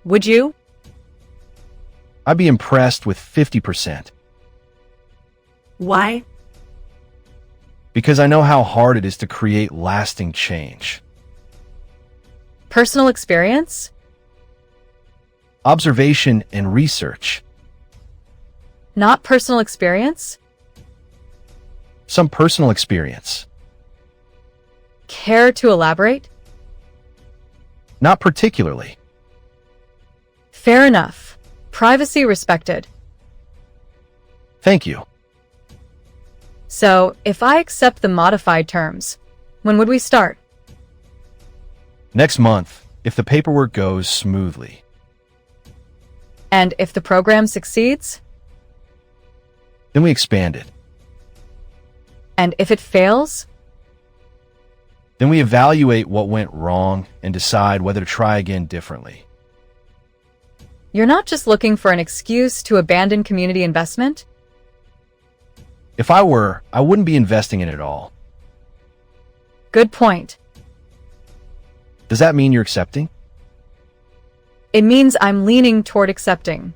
Would you? I'd be impressed with 50%. Why? Because I know how hard it is to create lasting change. Personal experience? Observation and research. Not personal experience? Some personal experience. Care to elaborate? Not particularly. Fair enough. Privacy respected. Thank you. So, if I accept the modified terms, when would we start? Next month, if the paperwork goes smoothly. And if the program succeeds? Then we expand it. And if it fails? Then we evaluate what went wrong and decide whether to try again differently. You're not just looking for an excuse to abandon community investment? If I were, I wouldn't be investing in it at all. Good point. Does that mean you're accepting? It means I'm leaning toward accepting.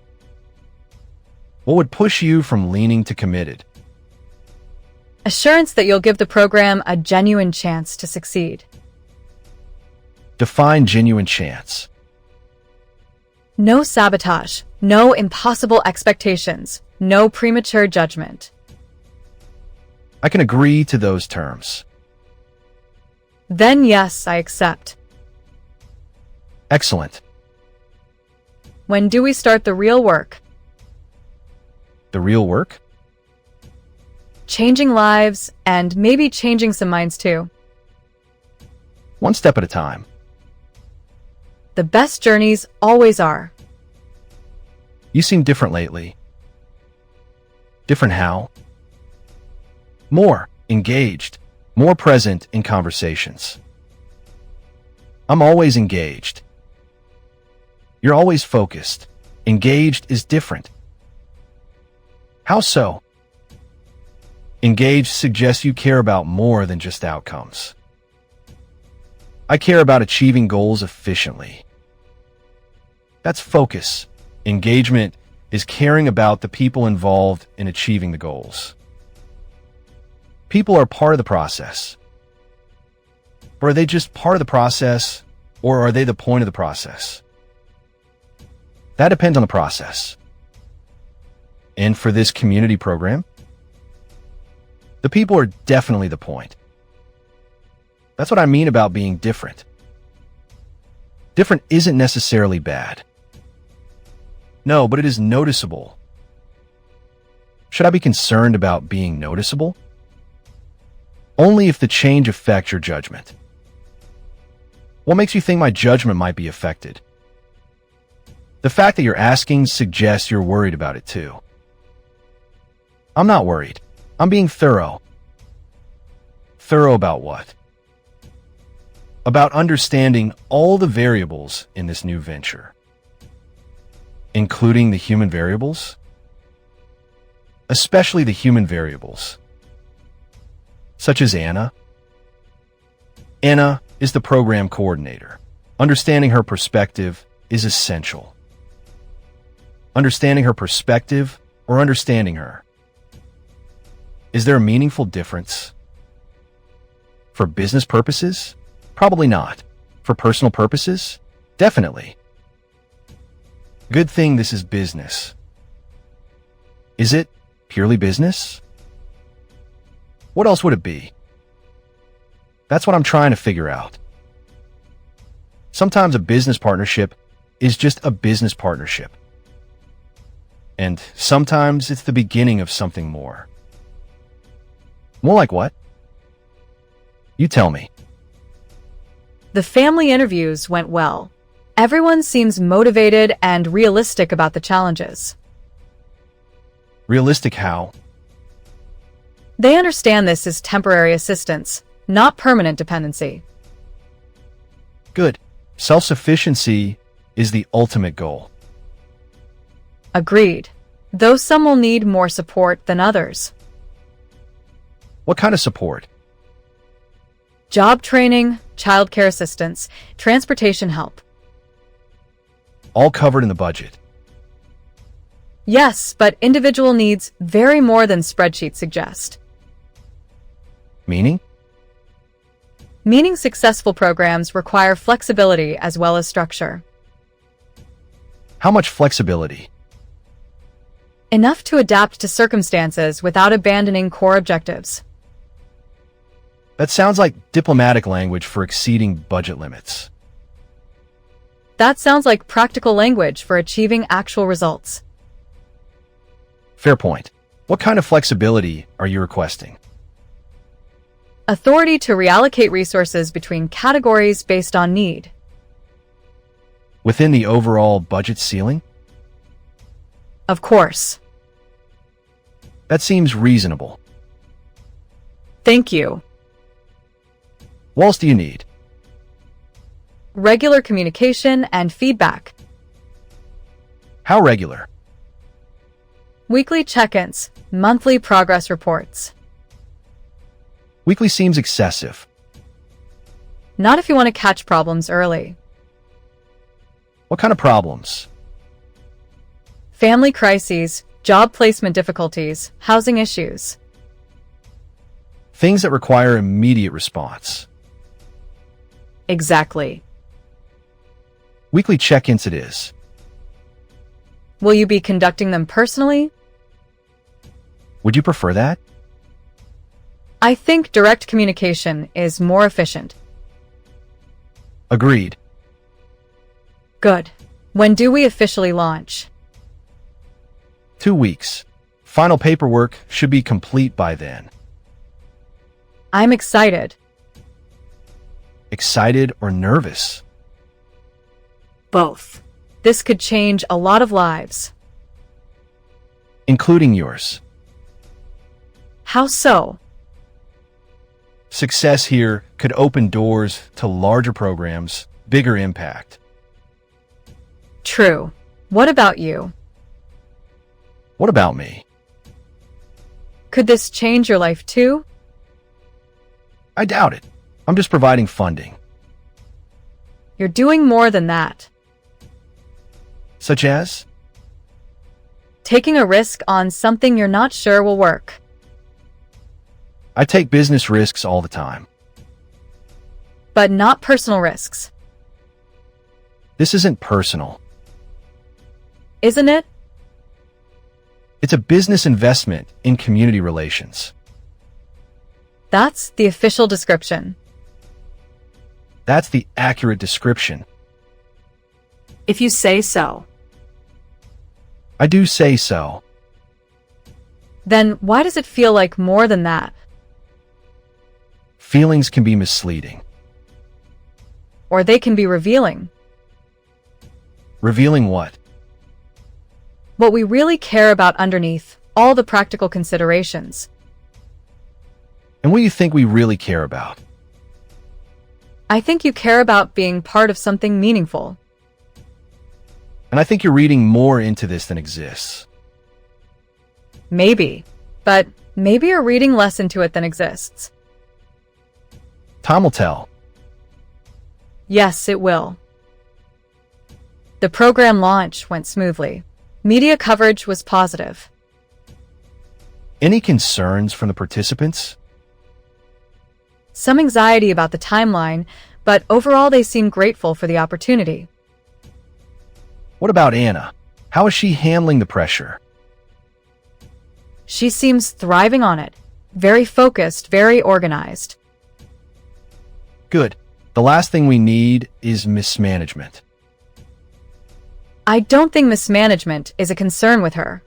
What would push you from leaning to committed? Assurance that you'll give the program a genuine chance to succeed. Define genuine chance. No sabotage, no impossible expectations, no premature judgment. I can agree to those terms. Then yes, I accept. Excellent. When do we start the real work? The real work? Changing lives and maybe changing some minds too. One step at a time. The best journeys always are. You seem different lately. Different how? More engaged, more present in conversations. I'm always engaged. You're always focused. Engaged is different. How so? Engaged suggests you care about more than just outcomes. I care about achieving goals efficiently. That's focus. Engagement is caring about the people involved in achieving the goals. People are part of the process. Or are they just part of the process, or are they the point of the process? That depends on the process. And for this community program, the people are definitely the point. That's what I mean about being different. Different isn't necessarily bad. No, but it is noticeable. Should I be concerned about being noticeable? Only if the change affects your judgment. What makes you think my judgment might be affected? The fact that you're asking suggests you're worried about it too. I'm not worried. I'm being thorough. Thorough about what? About understanding all the variables in this new venture. Including the human variables? Especially the human variables. Such as Anna. Anna is the program coordinator. Understanding her perspective is essential. Understanding her perspective or understanding her. Is there a meaningful difference? For business purposes? Probably not. For personal purposes? Definitely. Good thing this is business. Is it purely business? What else would it be? That's what I'm trying to figure out. Sometimes a business partnership is just a business partnership. And sometimes it's the beginning of something more. More like what? You tell me. The family interviews went well. Everyone seems motivated and realistic about the challenges. Realistic how? They understand this is temporary assistance, not permanent dependency. Good. Self-sufficiency is the ultimate goal. Agreed. Though some will need more support than others. What kind of support? Job training, childcare assistance, transportation help. All covered in the budget. Yes, but individual needs vary more than spreadsheets suggest. Meaning? Meaning successful programs require flexibility as well as structure. How much flexibility? Enough to adapt to circumstances without abandoning core objectives. That sounds like diplomatic language for exceeding budget limits. That sounds like practical language for achieving actual results. Fair point. What kind of flexibility are you requesting? Authority to reallocate resources between categories based on need. Within the overall budget ceiling? Of course. That seems reasonable. Thank you. What else do you need? Regular communication and feedback. How regular? Weekly check-ins, monthly progress reports. Weekly seems excessive. Not if you want to catch problems early. What kind of problems? Family crises, job placement difficulties, housing issues. Things that require immediate response. Exactly. Weekly check-ins it is. Will you be conducting them personally? Would you prefer that? I think direct communication is more efficient. Agreed. Good. When do we officially launch? 2 weeks. Final paperwork should be complete by then. I'm excited. Excited or nervous? Both. This could change a lot of lives. Including yours. How so? Success here could open doors to larger programs, bigger impact. True. What about you? What about me? Could this change your life too? I doubt it. I'm just providing funding. You're doing more than that. Such as? Taking a risk on something you're not sure will work. I take business risks all the time. But not personal risks. This isn't personal. Isn't it? It's a business investment in community relations. That's the official description. That's the accurate description. If you say so. I do say so. Then why does it feel like more than that? Feelings can be misleading. Or they can be revealing. Revealing what? What we really care about underneath all the practical considerations. And what do you think we really care about? I think you care about being part of something meaningful. And I think you're reading more into this than exists. Maybe. But maybe you're reading less into it than exists. Time will tell. Yes, it will. The program launch went smoothly. Media coverage was positive. Any concerns from the participants? Some anxiety about the timeline, but overall they seem grateful for the opportunity. What about Anna? How is she handling the pressure? She seems thriving on it. Very focused, very organized. Good. The last thing we need is mismanagement. I don't think mismanagement is a concern with her.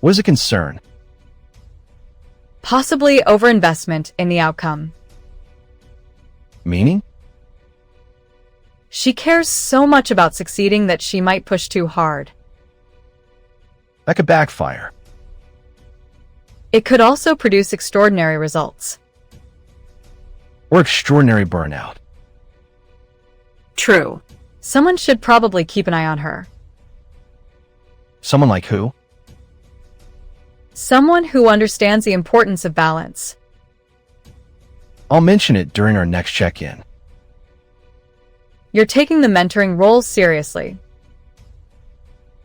What is a concern? Possibly overinvestment in the outcome. Meaning? She cares so much about succeeding that she might push too hard. That could backfire. It could also produce extraordinary results. Or extraordinary burnout. True. Someone should probably keep an eye on her. Someone like who? Someone who understands the importance of balance. I'll mention it during our next check-in. You're taking the mentoring role seriously.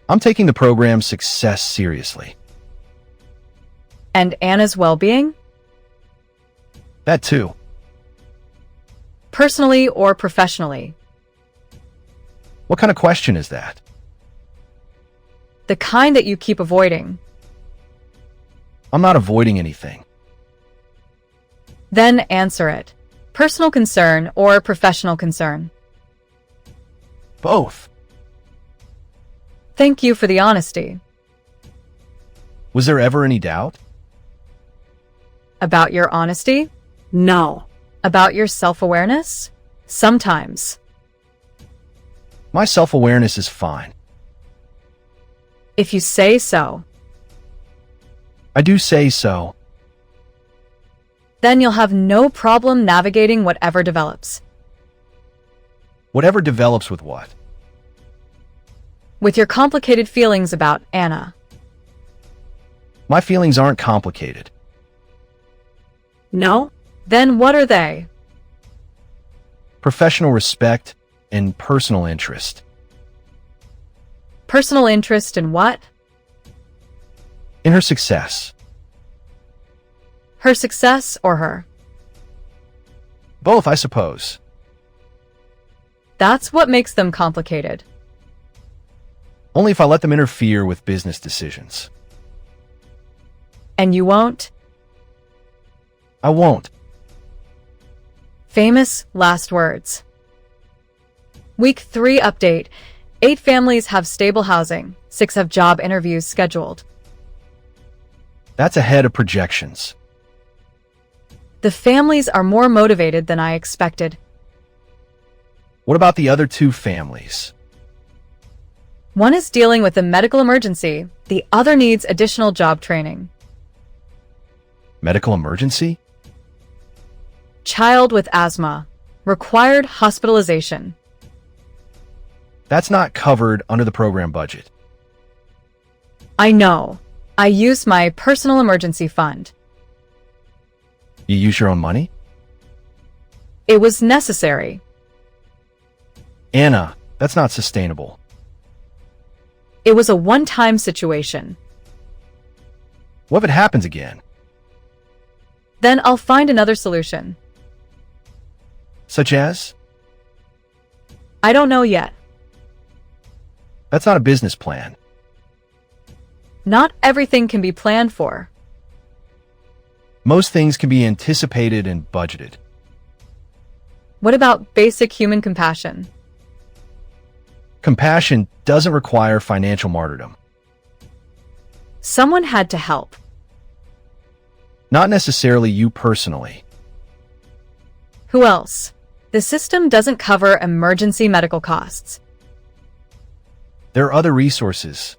I'm taking the program's success seriously. And Anna's well-being? That too. Personally or professionally. What kind of question is that? The kind that you keep avoiding. I'm not avoiding anything. Then answer it. Personal concern or professional concern. Both. Thank you for the honesty. Was there ever any doubt? About your honesty? No. About your self-awareness? Sometimes. My self-awareness is fine. If you say so. I do say so. Then you'll have no problem navigating whatever develops. Whatever develops with what? With your complicated feelings about Anna. My feelings aren't complicated. No? Then what are they? Professional respect and personal interest. Personal interest in what? In her success. Her success or her? Both, I suppose. That's what makes them complicated. Only if I let them interfere with business decisions. And you won't? I won't. Famous last words. Week 3 update. 8 families have stable housing. 6 have job interviews scheduled. That's ahead of projections. The families are more motivated than I expected. What about the other 2 families? One is dealing with a medical emergency. The other needs additional job training. Medical emergency? Child with asthma. Required hospitalization. That's not covered under the program budget. I know. I used my personal emergency fund. You use your own money? It was necessary. Anna, that's not sustainable. It was a one-time situation. What if it happens again? Then I'll find another solution. Such as? I don't know yet. That's not a business plan. Not everything can be planned for. Most things can be anticipated and budgeted. What about basic human compassion? Compassion doesn't require financial martyrdom. Someone had to help. Not necessarily you personally. Who else? The system doesn't cover emergency medical costs, There are other resources.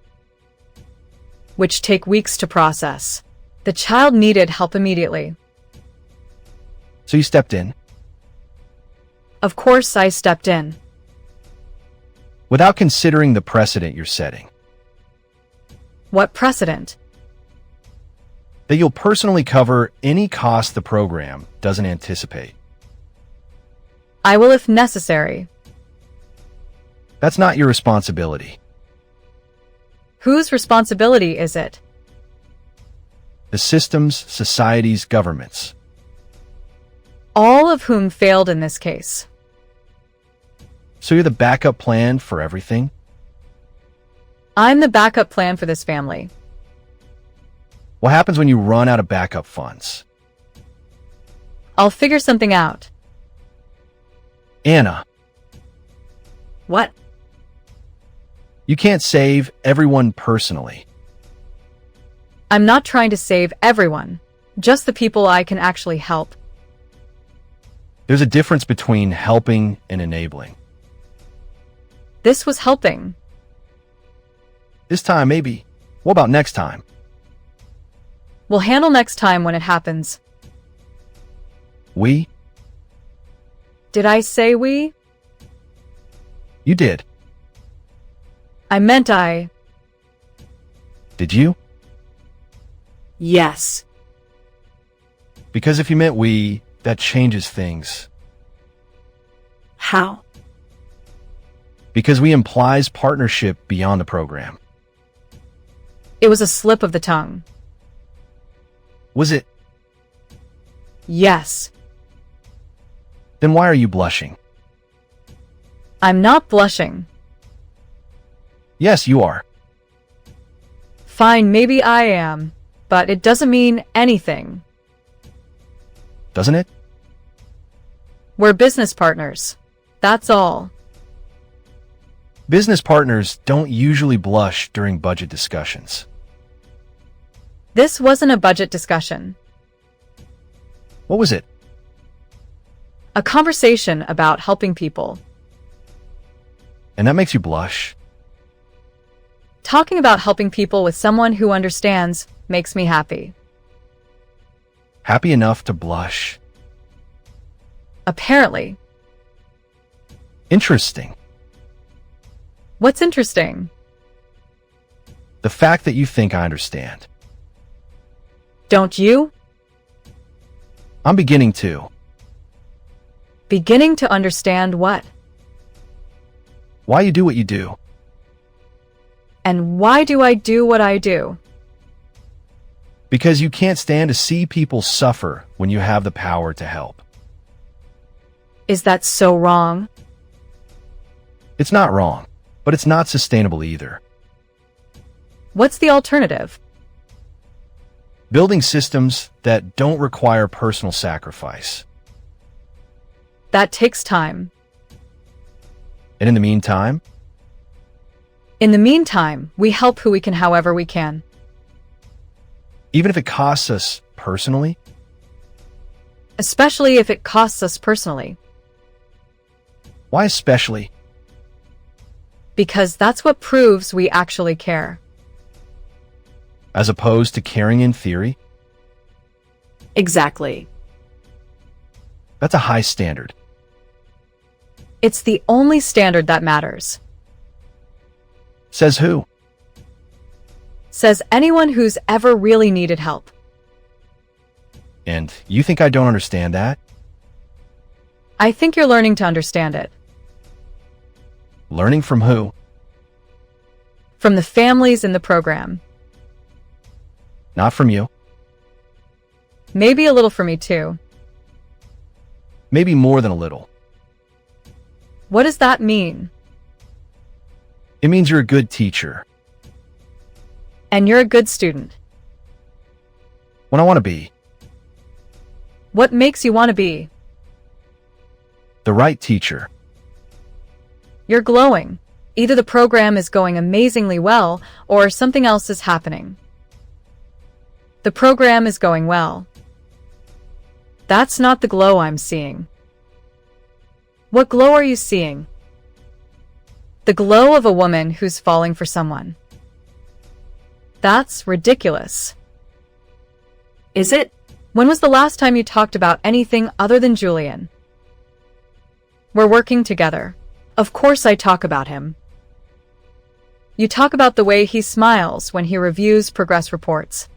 which take weeks to process. The child needed help immediately. So you stepped in. Of course, I stepped in. Without considering the precedent you're setting. What precedent? That you'll personally cover any cost the program doesn't anticipate. I will if necessary. That's not your responsibility. Whose responsibility is it? The systems, societies, governments. All of whom failed in this case. So you're the backup plan for everything? I'm the backup plan for this family. What happens when you run out of backup funds? I'll figure something out. Anna, What? you can't save everyone personally. I'm not trying to save everyone, just the people I can actually help. There's a difference between helping and enabling. This was helping. This time, maybe. What about next time? We'll handle next time when it happens. We? Did I say we? You did. I meant I. Did you? Yes. Because if you meant we, that changes things. How? Because we implies partnership beyond the program. It was a slip of the tongue. Was it? Yes. Then why are you blushing? I'm not blushing. Yes, you are. Fine, maybe I am, but it doesn't mean anything. Doesn't it? We're business partners. That's all. Business partners don't usually blush during budget discussions. This wasn't a budget discussion. What was it? A conversation about helping people. And that makes you blush? Talking about helping people with someone who understands makes me happy. Happy enough to blush. Apparently. Interesting. What's interesting? The fact that you think I understand. Don't you? I'm beginning to. Beginning to understand what? Why you do what you do. And why do I do what I do? Because you can't stand to see people suffer when you have the power to help. Is that so wrong? It's not wrong, but it's not sustainable either. What's the alternative? Building systems that don't require personal sacrifice. That takes time. And in the meantime, In the meantime, we help who we can however we can. even if it costs us personally, Especially if it costs us personally. why especially? Because that's what proves we actually care. As opposed to caring in theory? Exactly. That's a high standard. It's the only standard that matters. Says who? Says anyone who's ever really needed help. And you think I don't understand that? I think you're learning to understand it. Learning from who? From the families in the program. Not from you. Maybe a little for me too. Maybe more than a little. What does that mean? It means you're a good teacher. And you're a good student. When I want to be. What makes you want to be? The right teacher. You're glowing. Either the program is going amazingly well, or something else is happening. The program is going well. That's not the glow I'm seeing. What glow are you seeing? The glow of a woman who's falling for someone. That's ridiculous. Is it? When was the last time you talked about anything other than Julian? We're working together. Of course I talk about him. You talk about the way he smiles when he reviews progress reports.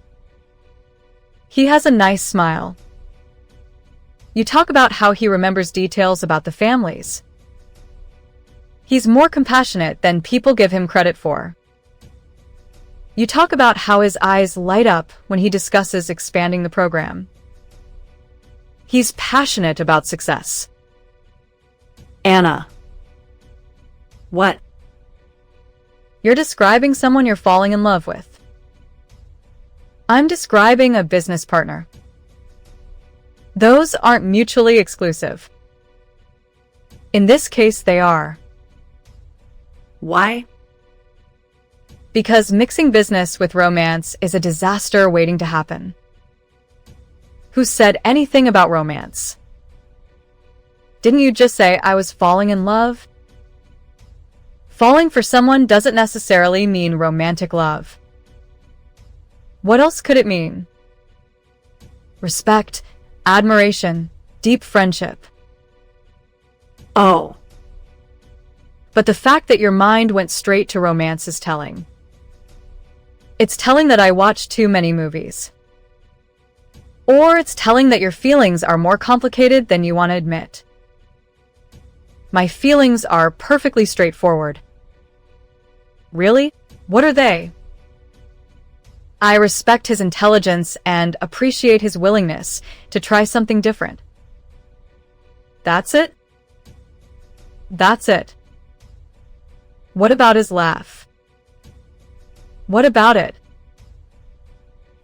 He has a nice smile. You talk about how he remembers details about the families. He's more compassionate than people give him credit for. You talk about how his eyes light up when he discusses expanding the program. He's passionate about success. Anna. What? You're describing someone you're falling in love with. I'm describing a business partner. Those aren't mutually exclusive. In this case, they are. Why? Because mixing business with romance is a disaster waiting to happen. Who said anything about romance? Didn't you just say I was falling in love? Falling for someone doesn't necessarily mean romantic love. What else could it mean? Respect, admiration, deep friendship. Oh. But the fact that your mind went straight to romance is telling. It's telling that I watched too many movies. Or it's telling that your feelings are more complicated than you want to admit. My feelings are perfectly straightforward. Really? What are they? I respect his intelligence and appreciate his willingness to try something different. That's it? That's it. What about his laugh? What about it?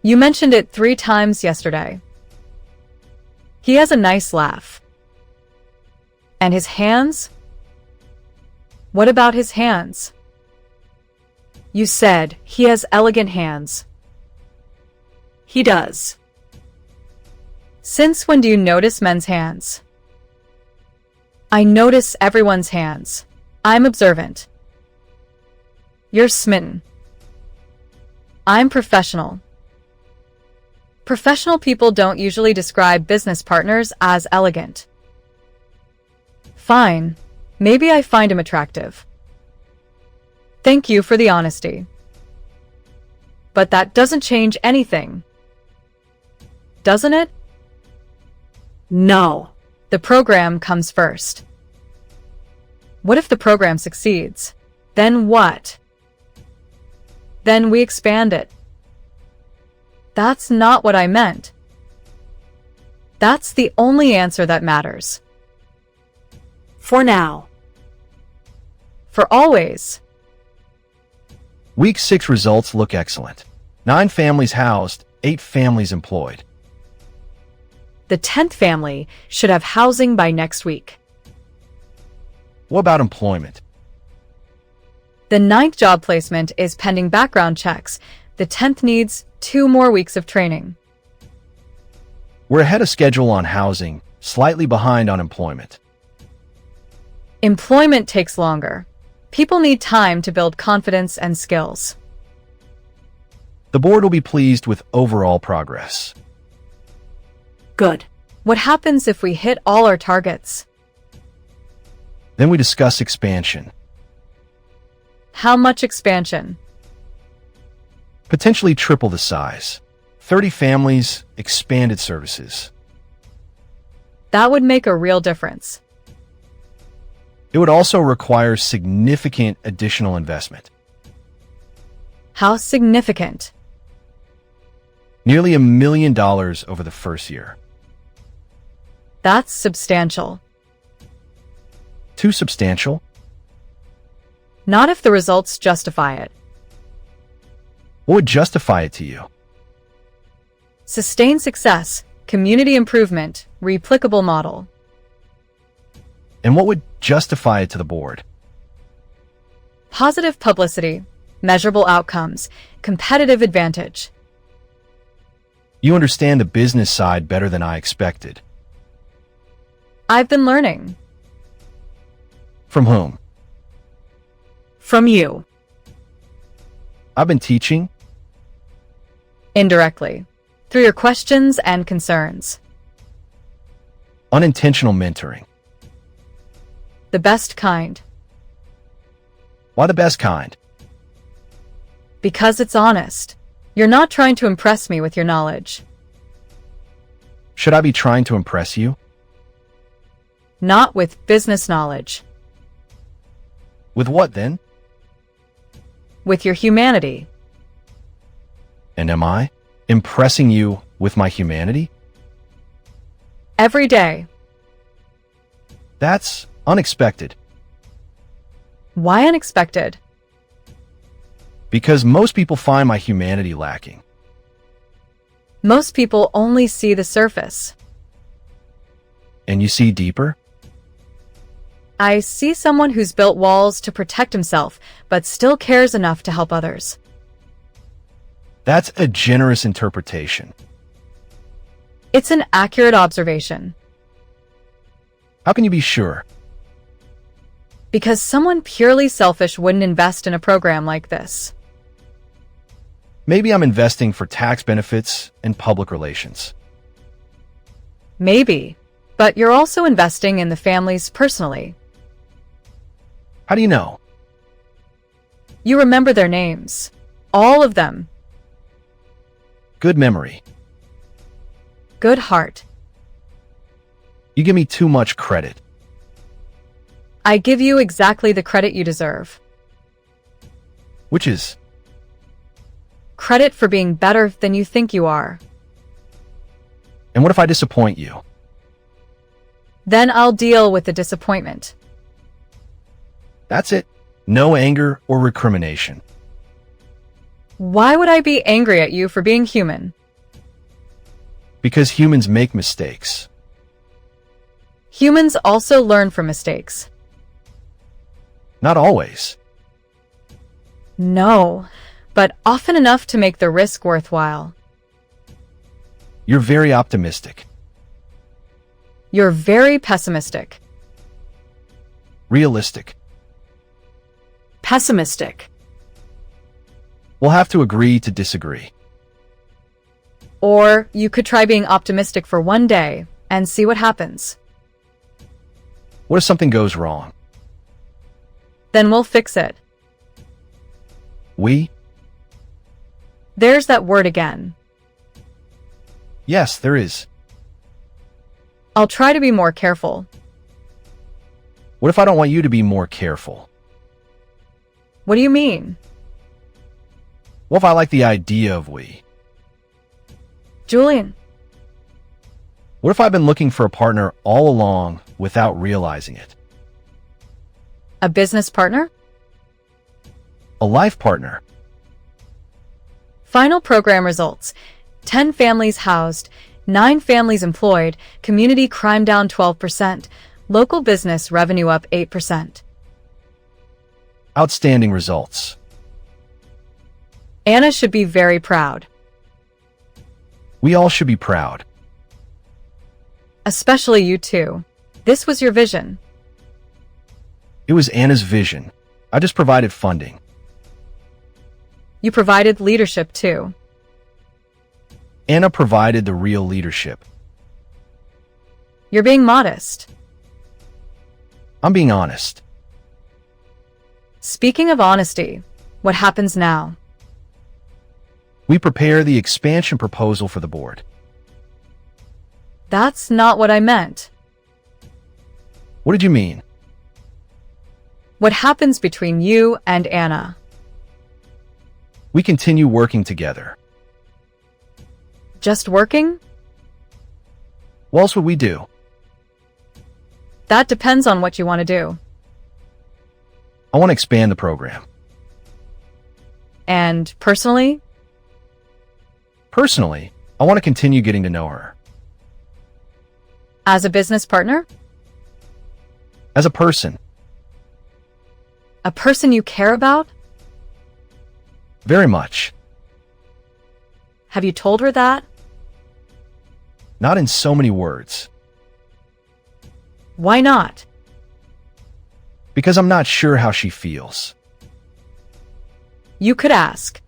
You mentioned it 3 times yesterday. He has a nice laugh. And his hands? What about his hands? You said he has elegant hands. He does. Since when do you notice men's hands? I notice everyone's hands. I'm observant. You're smitten. I'm professional. Professional people don't usually describe business partners as elegant. Fine. Maybe I find him attractive. Thank you for the honesty. But that doesn't change anything. Doesn't it? No. The program comes first. What if the program succeeds? Then what? Then we expand it. That's not what I meant. That's the only answer that matters. For now. For always. Week 6 results look excellent. 9 families housed, 8 families employed. The 10th family should have housing by next week. What about employment? The 9th job placement is pending background checks. The 10th needs 2 more weeks of training. We're ahead of schedule on housing, slightly behind on employment. Employment takes longer. People need time to build confidence and skills. The board will be pleased with overall progress. Good. What happens if we hit all our targets? Then we discuss expansion. How much expansion? Potentially triple the size. 30 families, expanded services. That would make a real difference. It would also require significant additional investment. How significant? Nearly $1 million over the first year. That's substantial. Too substantial? Not if the results justify it. What would justify it to you? Sustained success, community improvement, replicable model. And what would justify it to the board? Positive publicity, measurable outcomes, competitive advantage. You understand the business side better than I expected. I've been learning. From whom? From you. I've been teaching. Indirectly, through your questions and concerns. Unintentional mentoring. The best kind. Why the best kind? Because it's honest. You're not trying to impress me with your knowledge. Should I be trying to impress you? Not with business knowledge. With what then? With your humanity. And am I impressing you with my humanity? Every day. That's unexpected. Why unexpected? Because most people find my humanity lacking. Most people only see the surface. And you see deeper? I see someone who's built walls to protect himself, but still cares enough to help others. That's a generous interpretation. It's an accurate observation. How can you be sure? Because someone purely selfish wouldn't invest in a program like this. Maybe I'm investing for tax benefits and public relations. Maybe. But you're also investing in the families personally. How do you know? You remember their names. All of them. Good memory. Good heart. You give me too much credit. I give you exactly the credit you deserve. Which is? Credit for being better than you think you are. And what if I disappoint you? Then I'll deal with the disappointment. That's it. No anger or recrimination. Why would I be angry at you for being human? Because humans make mistakes. Humans also learn from mistakes. Not always. No, but often enough to make the risk worthwhile. You're very optimistic. You're very pessimistic. Realistic. Pessimistic. We'll have to agree to disagree. Or you could try being optimistic for one day and see what happens. What if something goes wrong? Then we'll fix it. We? There's that word again. Yes, there is. I'll try to be more careful. What if I don't want you to be more careful? What do you mean? What if I like the idea of we? Julian, What if I've been looking for a partner all along without realizing it? a business partner? A life partner. Final program results. 10 families housed, 9 families employed, community crime down 12%, local business revenue up 8%. Outstanding results. Anna should be very proud, We all should be proud. especially you two. This was your vision. It was Anna's vision. I just provided funding. You provided leadership too. Anna provided the real leadership. You're being modest. I'm being honest. Speaking of honesty, what happens now? We prepare the expansion proposal for the board. That's not what I meant. What did you mean? What happens between you and Anna? We continue working together. Just working? What else would we do? That depends on what you want to do. I want to expand the program. And personally, Personally, I want to continue getting to know her. as a business partner, As a person, a person you care about, very much. have you told her that? Not in so many words. Why not? Because I'm not sure how she feels. You could ask.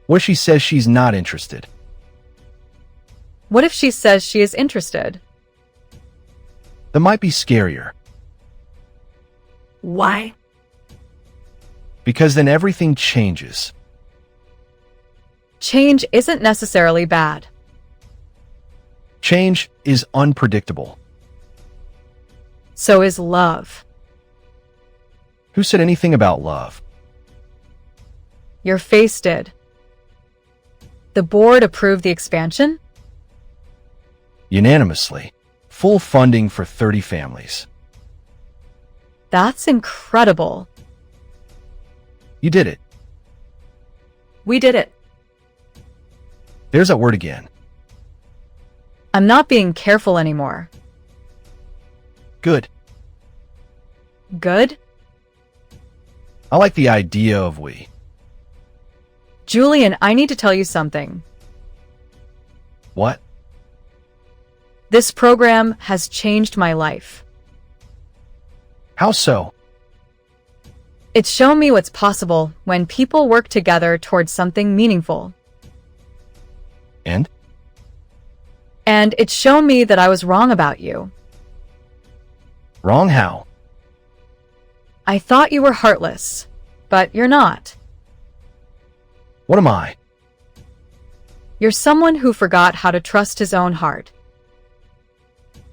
What if she says she's not interested? What if she says she is interested? That might be scarier, Why? because then everything changes. Change isn't necessarily bad. Change is unpredictable. So is love. Who said anything about love? Your face did. The board approved the expansion? Unanimously. Full funding for 30 families. That's incredible. You did it. We did it. There's that word again. I'm not being careful anymore. Good. Good? I like the idea of we. Julian, I need to tell you something. What? This program has changed my life. How so? It's shown me what's possible when people work together towards something meaningful. And? And it's shown me that I was wrong about you. Wrong how? I thought you were heartless, but you're not. What am I? You're someone who forgot how to trust his own heart.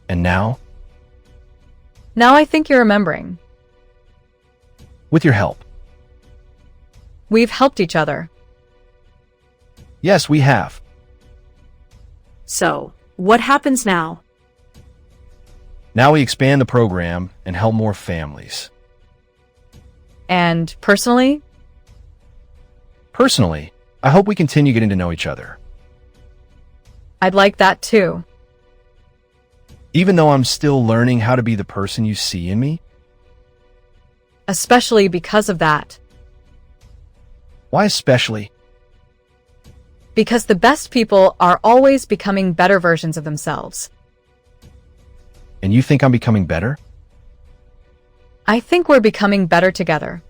And now? Now I think you're remembering. With your help. We've helped each other. Yes, we have. So, what happens now? Now we expand the program and help more families. And personally, Personally, I hope we continue getting to know each other. I'd like that too. Even though I'm still learning how to be the person you see in me? Especially because of that. Why especially? Because the best people are always becoming better versions of themselves. And you think I'm becoming better? I think we're becoming better together.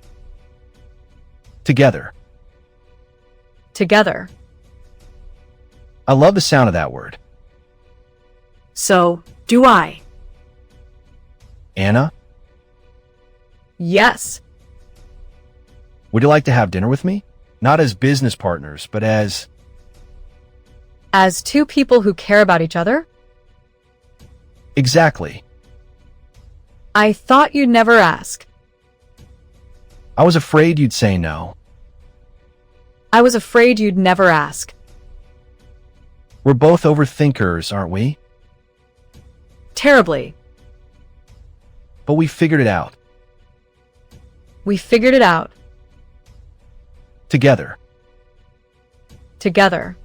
Together. Together. I love the sound of that word. So, do I. Anna, Yes. would you like to have dinner with me? Not as business partners, but as... As two people who care about each other? Exactly. I thought you'd never ask. I was afraid you'd say no. I was afraid you'd never ask. We're both overthinkers, aren't we? Terribly. But we figured it out. We figured it out. Together. Together.